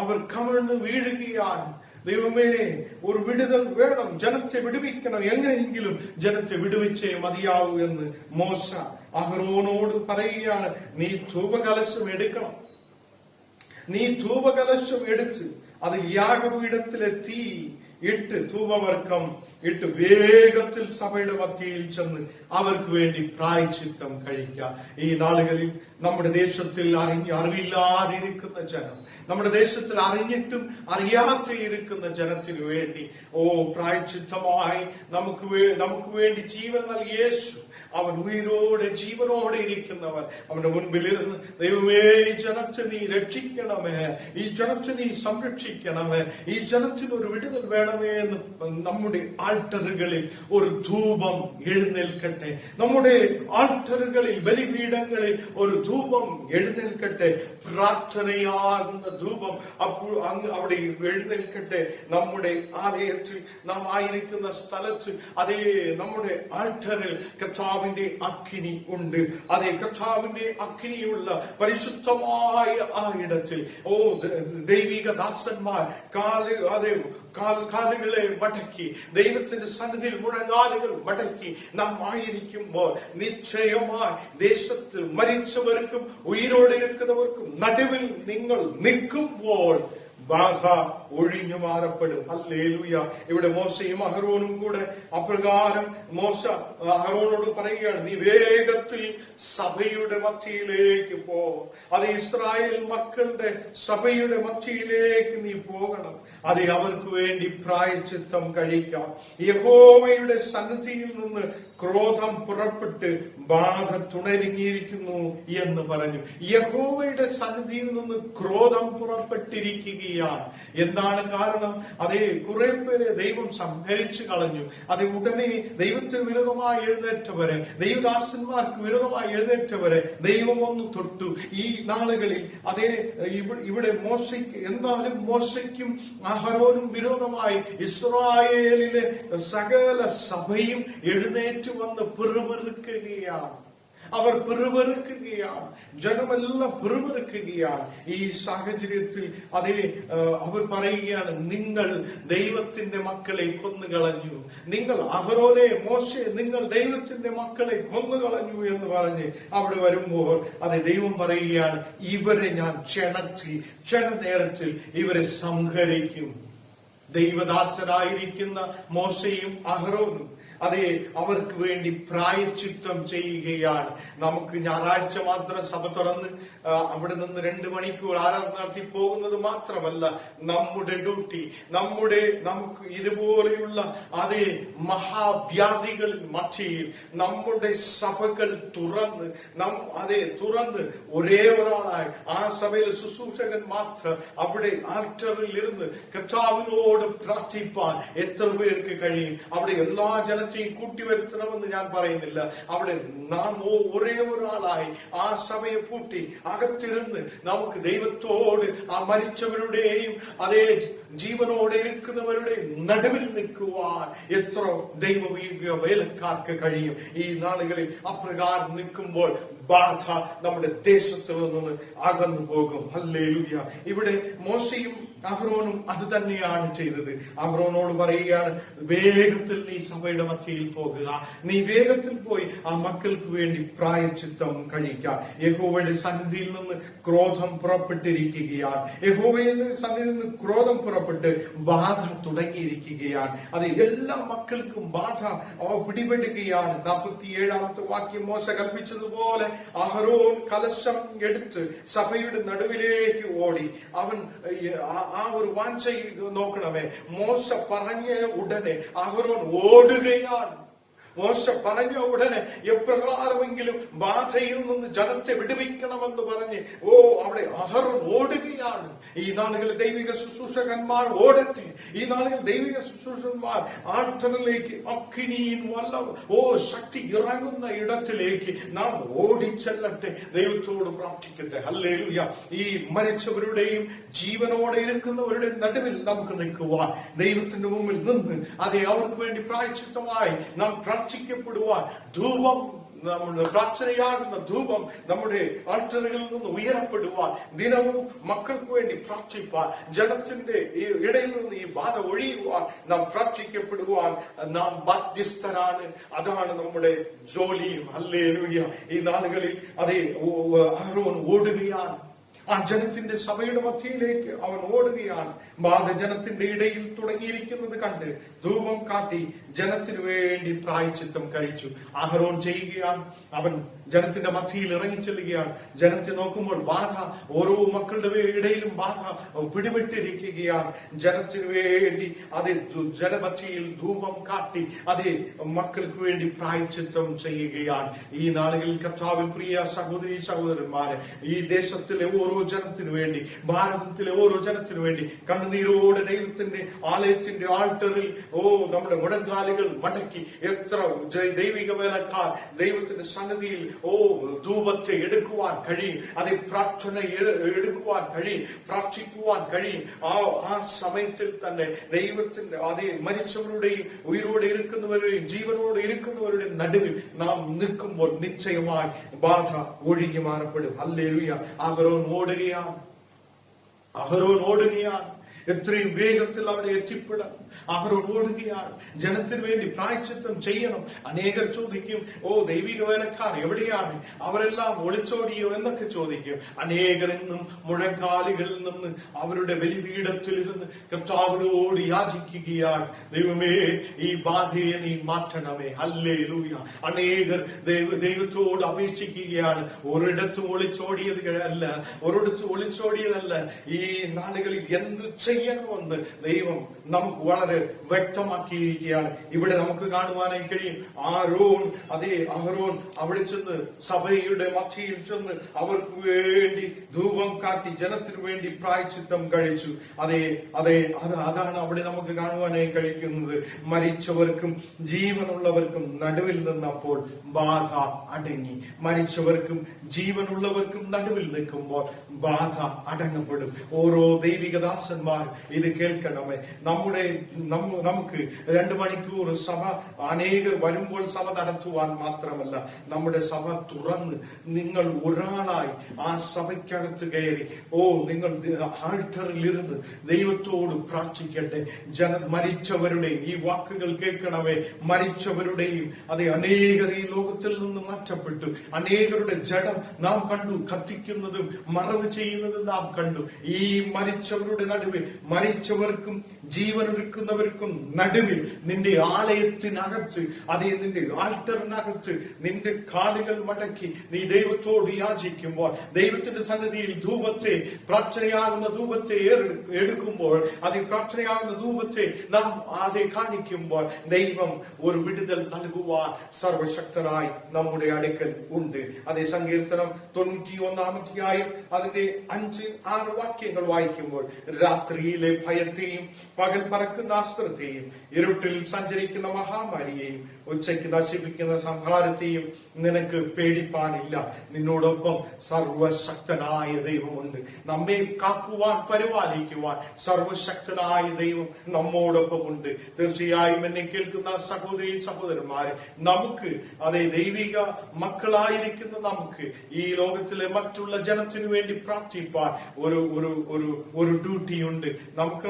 അവർ കമിഴ്ന്നു വീഴുകയാണ്. ദൈവമേ, ഒരു വിടുതൽ വേണം, ജനത്തെ വിടുവിക്കണം, എങ്ങനെയെങ്കിലും ജനത്തെ വിടുവിച്ചേ മതിയാവൂ എന്ന് മോശ അഹരോനോട് പറയുകയാണ്. നീ ധൂപകലശം എടുക്കണം, നീ ധൂപകലശം എടുത്ത് അത് യാഗപീഠത്തിലെ തീ ഇട്ട് ധൂപവർക്കം ഇട്ട് വേഗത്തിൽ സഭയുടെ മധ്യയിൽ ചെന്ന് അവർക്ക് വേണ്ടി പ്രായശ്ചിത്തം കഴിക്കാം. ഈ നാളുകളിൽ നമ്മുടെ ദേശത്തിൽ അറിവില്ലാതിരിക്കുന്ന ജനം, നമ്മുടെ ദേശത്തിൽ അറിഞ്ഞിട്ടും അറിയാതെ ഇരിക്കുന്ന ജനത്തിനു വേണ്ടി പ്രായശ്ചിത്തമായി നമുക്ക് വേണ്ടി ജീവൻ നൽകിയ യേശു, അവൻ ജീവനോടെ ഇരിക്കുന്നവൻ, അവന്റെ മുൻപിലിരുന്ന് ദൈവമേ, ഈ ജനത്തെ നീ രക്ഷിക്കണമേ, ഈ ജനത്തെ നീ സംരക്ഷിക്കണമേ, ഈ ജനത്തിന് ഒരു വിടുതൽ വേണമേ എന്ന് നമ്മുടെ ആൾട്ടറുകളിൽ ഒരു ധൂപം എഴുന്നേൽക്കട്ടെ. നമ്മുടെ ആൾട്ടറുകളിൽ, ബലിപീഠങ്ങളിൽ ഒരു ധൂപം എഴുന്നേൽക്കട്ടെ. പ്രാർത്ഥനയാകുന്ന ധൂപം അപ്പോൾ അവിടെ എഴുന്നേൽക്കട്ടെ. നമ്മുടെ ആലയത്തിൽ, നാം ആയിരിക്കുന്ന സ്ഥലത്ത്, അതേ നമ്മുടെ ആൾട്ടറിൽ കർത്താവിന്റെ അഗ്നി ഉണ്ട്. അതേ കർത്താവിന്റെ അഗ്നിയുള്ള പരിശുദ്ധമായ ആ ഇടത്തിൽ ദൈവിക ദാസന്മാർ കാലുകളെ മടക്കി ദൈവത്തിന്റെ സന്നിധിയിൽ മുഴങ്ങാലുകൾ മടക്കി നാം ആയിരിക്കുമ്പോൾ നിശ്ചയമായി ദേശത്തിൽ മരിച്ചവർക്കും ഉയിരോടെ ഇരിക്കുന്നവർക്കും നടുവിൽ നിങ്ങൾ നിൽക്കുമ്പോൾ ബാധ ഒഴിഞ്ഞു മാറപ്പെടും. ഹല്ലേലൂയ. ഇവിടെ മോശയും അഹരോനും കൂടെ അപ്രകാരം മോശ അഹരോനോട് പറയുകയാണ്, നീ വേഗത്തിൽ സഭയുടെ മധ്യയിലേക്ക് പോ. അത് ഇസ്രായേൽ മക്കളുടെ സഭയുടെ മധ്യയിലേക്ക് നീ പോകണം. അത് അവർക്ക് വേണ്ടി പ്രായശ്ചിത്തം കഴിക്കാം. യഹോവയുടെ സന്നിധിയിൽ നിന്ന് ക്രോധം പുറപ്പെട്ട് ബാധ തുണരുങ്ങിയിരിക്കുന്നു എന്ന് പറഞ്ഞു. യഹോവയുടെ സന്നിധിയിൽ നിന്ന് ക്രോധം പുറപ്പെട്ടിരിക്കുകയാണ്. എന്താണ് കാരണം? അതേ കുറെ പേരെ ദൈവം സംഹരിച്ചു കളഞ്ഞു. അത് ഉടനെ ദൈവത്തിന് വിരോധമായി എഴുന്നേറ്റവരെ, ദൈവദാസന്മാർക്ക് വിരോധമായി എഴുന്നേറ്റവരെ ദൈവം ഒന്ന് തൊട്ടു. ഈ നാളുകളിൽ അതേ ഇവിടെ എന്നാലും മോശയ്ക്കും അഹരോനും വിരോധമായി ഇസ്രായേലിലെ സകല സഭയും എഴുന്നേറ്റ് വന്ന് പിറുപിറുക്കുകയാണ്. അവർ പിറുപിറുക്കുകയാണ്, ജനമെല്ലാം പിറുപിറുക്കുകയാണ്. ഈ സാഹചര്യത്തിൽ അവർ പറയുകയാണ്, നിങ്ങൾ ദൈവത്തിന്റെ മക്കളെ കൊന്നുകളഞ്ഞു, നിങ്ങൾ അഹരോനെ, മോശെ, നിങ്ങൾ ദൈവത്തിന്റെ മക്കളെ കൊന്നുകളഞ്ഞു എന്ന് പറഞ്ഞ് അവിടെ വരുമ്പോൾ ദൈവം പറയുകയാണ്, ഇവരെ ഞാൻ ക്ഷണനേരത്തിൽ ഇവരെ സംഹരിക്കും. ദൈവദാസരായിരിക്കുന്ന മോശയും അഹരോനും അതെ, അവർക്ക് വേണ്ടി പ്രായശ്ചിത്തം ചെയ്യുകയാണ്. നമുക്ക് ഞായറാഴ്ച മാത്രം സഭ തുറന്ന് അവിടെ നിന്ന് 2 മണിക്കൂർ ആരാധന നടത്തി പോകുന്നത് മാത്രമല്ല നമ്മുടെ ഡ്യൂട്ടി. നമുക്ക് ഇതുപോലെയുള്ള അതേ മഹാവ്യാധികളിൽ മധ്യയിൽ നമ്മുടെ സഭകൾ തുറന്ന് ഒരേ ഒരാളായി ആ സഭയിലെ ശുശ്രൂഷകൻ മാത്രം അവിടെ ആൾട്ടറിൽ ഇരുന്ന് കർത്താവിനോട് പ്രാർത്ഥിപ്പാൻ എത്ര പേർക്ക് കഴിയും? അവിടെ എല്ലാ ജനത്തെയും കൂട്ടിവരുത്തണമെന്ന് ഞാൻ പറയുന്നില്ല. അവിടെ നാം ഒരേ ഒരാളായി ആ സഭയെ പൂട്ടി അകത്തിരുന്ന് നമുക്ക് ദൈവത്തോട് ആ മരിച്ചവരുടെയും അതേ ജീവനോടെ ഇരിക്കുന്നവരുടെയും നടുവിൽ നിൽക്കുവാൻ എത്ര ദൈവ വേലക്കാർക്ക് കഴിയും? ഈ നാളുകളിൽ അപ്രകാരം നിൽക്കുമ്പോൾ ബാധ നമ്മുടെ ദേശത്തിൽ നിന്ന് അകന്നു പോകും. ഹല്ലേലൂയ. ഇവിടെ മോശയും അഹ്റോനും അത് തന്നെയാണ് ചെയ്തത്. അഹ്റോനോട് പറയുകയാണ്, വേഗത്തിൽ നീ സഭയുടെ മധ്യയിൽ പോകുക, നീ വേഗത്തിൽ പോയി ആ മക്കൾക്ക് വേണ്ടി പ്രായശ്ചിത്തം കഴിക്കുക. യഹോവയുടെ സന്നിധിയിൽ നിന്ന് ക്രോധം പുറപ്പെട്ടിരിക്കുകയാണ്. യഹോവയുടെ സന്നിധിയിൽ നിന്ന് ക്രോധം പുറപ്പെട്ട് ബാധ തുടങ്ങിയിരിക്കുകയാണ്. അത് എല്ലാ മക്കൾക്കും ബാധ പിടിപെടുകയാണ്. 47-ാമത്തെ വാക്യം മോശ കൽപ്പിച്ചതുപോലെ അഹ്റോൻ കലശം എടുത്ത് സഭയുടെ നടുവിലേക്ക് ഓടി. അവൻ ആ ഒരു വാഞ്ച നോക്കണമേ, മോശ പറഞ്ഞ ഉടനെ അഹ്റോൻ ഓടുകയാണ്. മോശ പറഞ്ഞ ഉടനെ എപ്രകാരമെങ്കിലും ബാധയിൽ നിന്ന് ജനത്തെ വിടുവിക്കണമെന്ന് പറഞ്ഞ് അവിടെ അഹ്റോൻ ഓടുകയാണ്. ഈ നാളുകളിൽ ദൈവിക ശുശ്രൂഷകന്മാർ ഓടട്ടെ. ഈ നാളുകളിൽ ദൈവിക ശുശ്രൂഷകന്മാർ ആൾട്ടറിലേക്ക് അഗ്നിയിൽ ശക്തി ഇറങ്ങുന്ന ഇടത്തിലേക്ക് നാം ഓടിച്ചെല്ലട്ടെ, ദൈവത്തോട് പ്രാർത്ഥിക്കട്ടെ. ഹല്ലേലൂയ. ഈ മരിച്ചവരുടെയും ജീവനോടെ ഇരിക്കുന്നവരുടെ നടുവിൽ നമുക്ക് നിൽക്കുവാൻ, ദൈവത്തിന്റെ മുമ്പിൽ നിന്ന് അതേ അവർക്ക് വേണ്ടി പ്രായശ്ചിത്തമായി നാം പ്രാർത്ഥിക്കപ്പെടുവാൻ, ധൂപം, നമ്മുടെ പ്രാർത്ഥനയാകുന്ന ധൂപം നമ്മുടെ ആൾട്ടറുകളിൽ നിന്ന് ഉയരപ്പെടുവാൻ, ദിനവും മക്കൾക്ക് വേണ്ടി പ്രാർത്ഥിപ്പാൻ, ജനത്തിന്റെ ഇടയിൽ നിന്ന് ഈ ബാധ ഒഴിയുവാൻ നാം പ്രാർത്ഥിക്കപ്പെടുവാൻ നാം ബാധ്യസ്ഥരാണ്. അതാണ് നമ്മുടെ ജോലിയും. ഹല്ലേലൂയ. ഈ നാളുകളിൽ അതേ അഹ്റോൻ ഓടുകയാണ്. ആ ജനത്തിന്റെ സഭയുടെ മധ്യയിലേക്ക് അവൻ ഓടുകയാണ്. ബാധ ജനത്തിന്റെ ഇടയിൽ തുടങ്ങിയിരിക്കുന്നത് കണ്ട് ധൂപം കാട്ടി ജനത്തിനു വേണ്ടി പ്രായശ്ചിത്തം കഴിച്ചു. അഹ്റോൻ ചെയ്യുകയാണ്. അവൻ ജനത്തിന്റെ മധ്യയിൽ ഇറങ്ങിച്ചെല്ലുകയാണ്. ജനത്തെ നോക്കുമ്പോൾ ബാധ ഓരോ മക്കളുടെ ഇടയിലും ബാധ പിടിപെട്ടിരിക്കുകയാണ്. ജനത്തിനു വേണ്ടി അതേ ജനമധ്യയിൽ ധൂപം കാട്ടി അതേ മക്കൾക്ക് വേണ്ടി പ്രായശ്ചിത്തം ചെയ്യുകയാണ്. ഈ നാളുകളിൽ കർത്താവിൽ പ്രിയ സഹോദരി സഹോദരന്മാരെ, ഈ ദേശത്തിലെ ഓരോ ജനത്തിനു വേണ്ടി, ഭാരതത്തിലെ ഓരോ ജനത്തിനു വേണ്ടി കണ്ണുനീരോടെ ദൈവത്തിന്റെ ആലയത്തിന്റെ ആൾട്ടറിൽ നമ്മുടെ മുഴങ്കാലുകൾ മടക്കി എത്ര ദൈവിക വേലക്കാർ ദൈവത്തിന്റെ സന്നിധിയിൽ ധൂപത്തെ എടുക്കുവാൻ കഴിയും, അതേ പ്രാർത്ഥന എടുക്കുവാൻ കഴിയും, പ്രാർത്ഥിക്കുവാൻ കഴിയും. ആ സമയത്തിൽ തന്നെ ദൈവത്തിന്റെ അതേ മരിച്ചവരുടെയും ഉയരോടെ ഇരിക്കുന്നവരുടെയും ജീവനോടെ ഇരിക്കുന്നവരുടെയും നടുവിൽ നാം നിൽക്കുമ്പോൾ നിശ്ചയമായി ബാധ ഒഴുകി മാറപ്പെടും. ഹല്ലേലൂയ. അഹ്റോൻ ഓടുകയാണ്. എത്രയും വേഗത്തിൽ അവിടെ എത്തിപ്പെടാം. അഹ്റോൻ ഓടുകയാണ്. ജനത്തിന് വേണ്ടി പ്രായശ്ചിത്തം ചെയ്യണം. അനേകർ ചോദിക്കും, ദൈവിക വേലക്കാർ എവിടെയാണ്? അവരെല്ലാം ഒളിച്ചോടിയോ എന്നൊക്കെ ചോദിക്കും. അനേകർ ഇന്നും മുഴങ്കാലുകളിൽ നിന്ന് അവരുടെ ബലിപീഠത്തിൽ ഇരുന്ന് കർത്താവിനോട് യാചിക്കുകയാണ്, ദൈവമേ ഈ ബാധയെ നീ മാറ്റണമേ. ഹല്ലേലൂയ. അനേകർ ദൈവത്തോട് അപേക്ഷിക്കുകയാണ്. ഒരിടത്തും ഒളിച്ചോടിയതല്ല. ഈ നാളുകളിൽ എന്ത് ചെയ്യണമെന്ന് ദൈവം നമുക്ക് വളരെ വ്യക്തമാക്കിയിരിക്കുകയാണ്. ഇവിടെ നമുക്ക് കാണുവാനായി കഴിയും. അഹ്റോൻ അവിടെ ചെന്ന് സഭയുടെ മധ്യയിൽ ചെന്ന് അവർക്ക് വേണ്ടി ധൂപം കാട്ടി ജനത്തിനു വേണ്ടി പ്രായശ്ചിത്തം കഴിച്ചു. അതാണ് അവിടെ നമുക്ക് കാണുവാനായി കഴിക്കുന്നത്. മരിച്ചവർക്കും ജീവനുള്ളവർക്കും നടുവിൽ നിന്നപ്പോൾ ബാധ അടങ്ങി. മരിച്ചവർക്കും ജീവനുള്ളവർക്കും നടുവിൽ നിൽക്കുമ്പോൾ ബാധ അടങ്ങപ്പെടും. ഓരോ ദൈവികദാസന്മാർ ഇത് കേൾക്കണമേ. നമുക്ക് 2 മണിക്കൂർ സഭ അനേകർ വരുമ്പോൾ സഭ നടത്തുവാൻ മാത്രമല്ല, നമ്മുടെ സഭ തുറന്ന് നിങ്ങൾ ഒരാളായി ആ സഭയ്ക്കകത്ത് കയറി നിങ്ങൾ ആൾട്ടറിലിരുന്ന് ദൈവത്തോട് പ്രാർത്ഥിക്കട്ടെ. മരിച്ചവരുടെയും ഈ വാക്കുകൾ കേൾക്കണമേ. മരിച്ചവരുടെയും അനേകർ ഈ ലോകത്തിൽ നിന്ന് മാറ്റപ്പെട്ടു. അനേകരുടെ ജഡം നാം കണ്ടു, കത്തിക്കുന്നതും മറവ് ചെയ്യുന്നതും നാം കണ്ടു. ഈ മരിച്ചവരുടെ നടുവിൽ മരിച്ചവർക്കും ജീവനൊരുക്കുന്നവർക്കും നടുവിൽ നിന്റെ ആലയത്തിനകത്ത്, അതേ നിന്റെ ആൾട്ടറിനകത്ത് നിന്റെ കാലുകൾ മടക്കി നീ ദൈവത്തോട് യാചിക്കുമ്പോൾ, ദൈവത്തിന്റെ സന്നിധിയിൽ ധൂപത്തെ, പ്രാർത്ഥനയാകുന്ന ധൂപത്തെ എടുക്കുമ്പോൾ, അതേ പ്രാർത്ഥനയാകുന്ന ധൂപത്തെ നാം അതേ കാണിക്കുമ്പോൾ ദൈവം ഒരു വിടുതൽ നൽകുവാൻ സർവശക്തനായി നമ്മുടെ അടുക്കൽ ഉണ്ട്. അതേ സങ്കീർത്തനം 91-ാം അതിന്റെ 5-6 വാക്യങ്ങൾ വായിക്കുമ്പോൾ, രാത്രിയിലെ ഭയത്തെയും പകൽ പറക്കുന്ന അസ്ത്രത്തെയും ഇരുട്ടിൽ സഞ്ചരിക്കുന്ന മഹാമാരിയെയും ഉച്ചയ്ക്ക് നശിപ്പിക്കുന്ന സംഹാരത്തെയും നിനക്ക് പേടിപ്പാനില്ല. നിന്നോടൊപ്പം സർവശക്തനായ ദൈവമുണ്ട്. നമ്മെ കാക്കുവാൻ, പരിപാലിക്കുവാൻ സർവശക്തനായ ദൈവം നമ്മോടൊപ്പം ഉണ്ട്. തീർച്ചയായും എന്നെ കേൾക്കുന്ന സഹോദരി സഹോദരന്മാരെ, നമുക്ക് അതേ ദൈവിക മക്കളായിരിക്കുന്ന നമുക്ക് ഈ ലോകത്തിലെ മറ്റുള്ള ജനത്തിനു വേണ്ടി പ്രാർത്ഥിപ്പാൻ ഒരു ഡ്യൂട്ടിയുണ്ട്. നമുക്ക്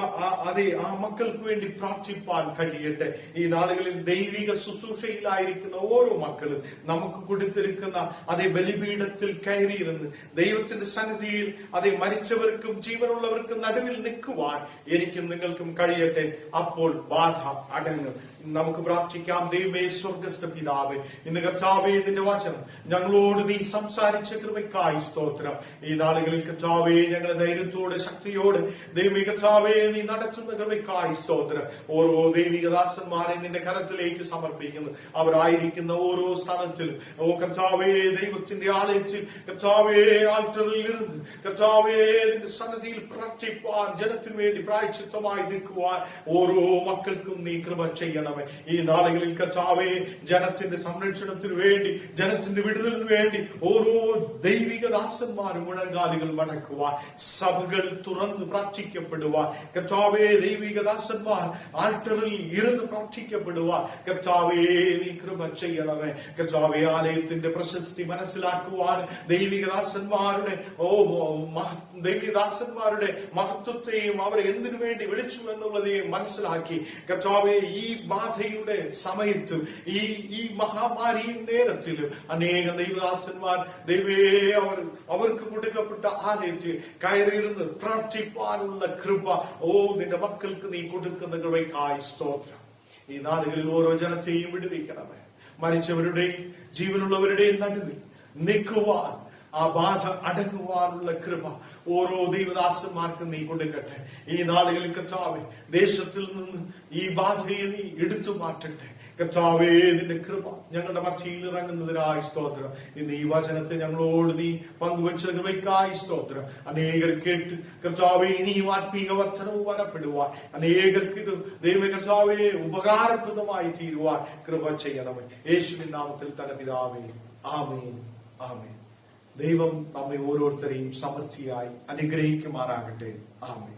ആ മക്കൾക്ക് വേണ്ടി പ്രാർത്ഥിപ്പാൻ കഴിയട്ടെ. ഈ നാളുകളിൽ ദൈവിക ശുശ്രൂഷയിലായിരിക്കുന്ന ഓരോ മക്കളും നമുക്ക് കൊടുത്തിരിക്കുന്ന അതേ ബലിപീഠത്തിൽ കയറിയിരുന്ന് ദൈവത്തിന്റെ സന്നിധിയിൽ അതേ മരിച്ചവർക്കും ജീവനുള്ളവർക്കും നടുവിൽ നിൽക്കുവാൻ എനിക്കും നിങ്ങൾക്കും കഴിയട്ടെ. അപ്പോൾ ബാധ അടങ്ങും. നമുക്ക് പ്രാർത്ഥിക്കാം. ദൈവമേ, സ്വർഗസ്ഥ പിതാവേ, ഇന്ന് കർത്താവേ, നിന്റെ വചനം ഞങ്ങളോട് നീ സംസാരിച്ച കൃപയ്ക്കായി സ്തോത്രം. ഈ നാളുകളിൽ കർത്താവേ, ഞങ്ങളെ ധൈര്യത്തോടെ ശക്തിയോടെ ദൈവമേ കർത്താവേ നീ നടത്തുന്ന കൃപയ്ക്കായി സ്തോത്രം. ഓരോ ദൈവികദാസന്മാരെ നിന്റെ കരത്തിലേക്ക് സമർപ്പിക്കുന്നു. അവരായിരിക്കുന്ന ഓരോ സ്ഥലത്തിലും കർത്താവേ, ദൈവത്തിന്റെ ആലയത്തിൽ കർത്താവേ, ആൾട്ടറിൽ ഇരുന്ന് കർത്താവേ നിന്റെ സന്നിധിയിൽ പ്രാർത്ഥിപ്പാൻ, ജനത്തിനു വേണ്ടി പ്രായശ്ചിത്തമായി നിൽക്കുവാൻ ഓരോ മക്കൾക്കും നീ കൃപ ചെയ്യണം. ഈ നാളുകളിൽ കർത്താവേ, ജനത്തിന്റെ സംരക്ഷണത്തിന് വേണ്ടി, ജനത്തിന്റെ വിടുതലിന് വേണ്ടി ഓരോ ദൈവികദാസന്മാരും മുഴങ്കാലുകൾ മടക്കുവാൻ, സഭകൾ തുറന്ന് പ്രാർത്ഥിക്കപ്പെടുവാൻ, കർത്താവേ ദൈവികദാസന്മാർ ആൾട്ടറിൽ ഇരുന്ന് പ്രാർത്ഥിക്കപ്പെടുവാൻ കർത്താവേ നീ കൃപ ചെയ്യണമേ. കർത്താവേ, ആലയത്തിന്റെ പ്രശസ്തി മനസ്സിലാക്കുവാൻ, ദൈവികദാസന്മാരുടെ ദൈവികദാസന്മാരുടെ മഹത്വത്തെയും അവരെ എന്തിനു വേണ്ടി വിളിച്ചു എന്നുള്ളതെയും മനസ്സിലാക്കി കർത്താവേ, ഈ ബാധയുടെ സമയത്തും ഈ മഹാമാരിയും നേരത്തിലും അനേക ദൈവദാസന്മാർ ദൈവേ അവർക്ക് കൊടുക്കപ്പെട്ട ആലയത്തിൽ കയറിയിരുന്ന് പ്രാർത്ഥിപ്പാനുള്ള കൃപ നിന്റെ മക്കൾക്ക് നീ കൊടുക്കുന്ന കൃപയ്ക്കായി സ്തോത്രം. ഈ നാടുകളിൽ ഓരോ ജനത്തെയും വിടുവിക്കണമേ. മരിച്ചവരുടെയും ജീവനുള്ളവരുടെയും നടുവിൽ നിൽക്കുവാൻ, ആ ബാധ അടങ്ങുവാനുള്ള കൃപ ഓരോ ദൈവദാസന്മാർക്കും നീ കൊടുക്കട്ടെ. ഈ നാളുകളിൽ കർത്താവേ, ദേശത്തിൽ നിന്ന് ഈ ബാധയെ നീ എടുത്തു മാറ്റട്ടെ. കർത്താവേ, നിന്റെ കൃപ ഞങ്ങളുടെ മധ്യയിൽ ഇറങ്ങുന്നതിനായി സ്തോത്രം. ഇന്ന് ഈ വചനത്തെ ഞങ്ങളോട് നീ പങ്കുവച്ച കൃപയ്ക്കായി സ്തോത്രം. അനേകർ കേട്ട് കർത്താവേ ഇനിയും ആത്മീക വർധനവും വരപ്പെടുവാൻ, അനേകർക്ക് ഇത് ദൈവ കർത്താവേ ഉപകാരപ്രദമായി തീരുവാൻ കൃപ ചെയ്യണമേ. യേശുവിൻ നാമത്തിൽ തന്നെ പിതാവേ, ആമേൻ, ആമേൻ. ദൈവം നമ്മെ ഓരോരുത്തരെയും സമൃദ്ധിയായി അനുഗ്രഹിക്കുമാറാകട്ടെ. ആമേൻ.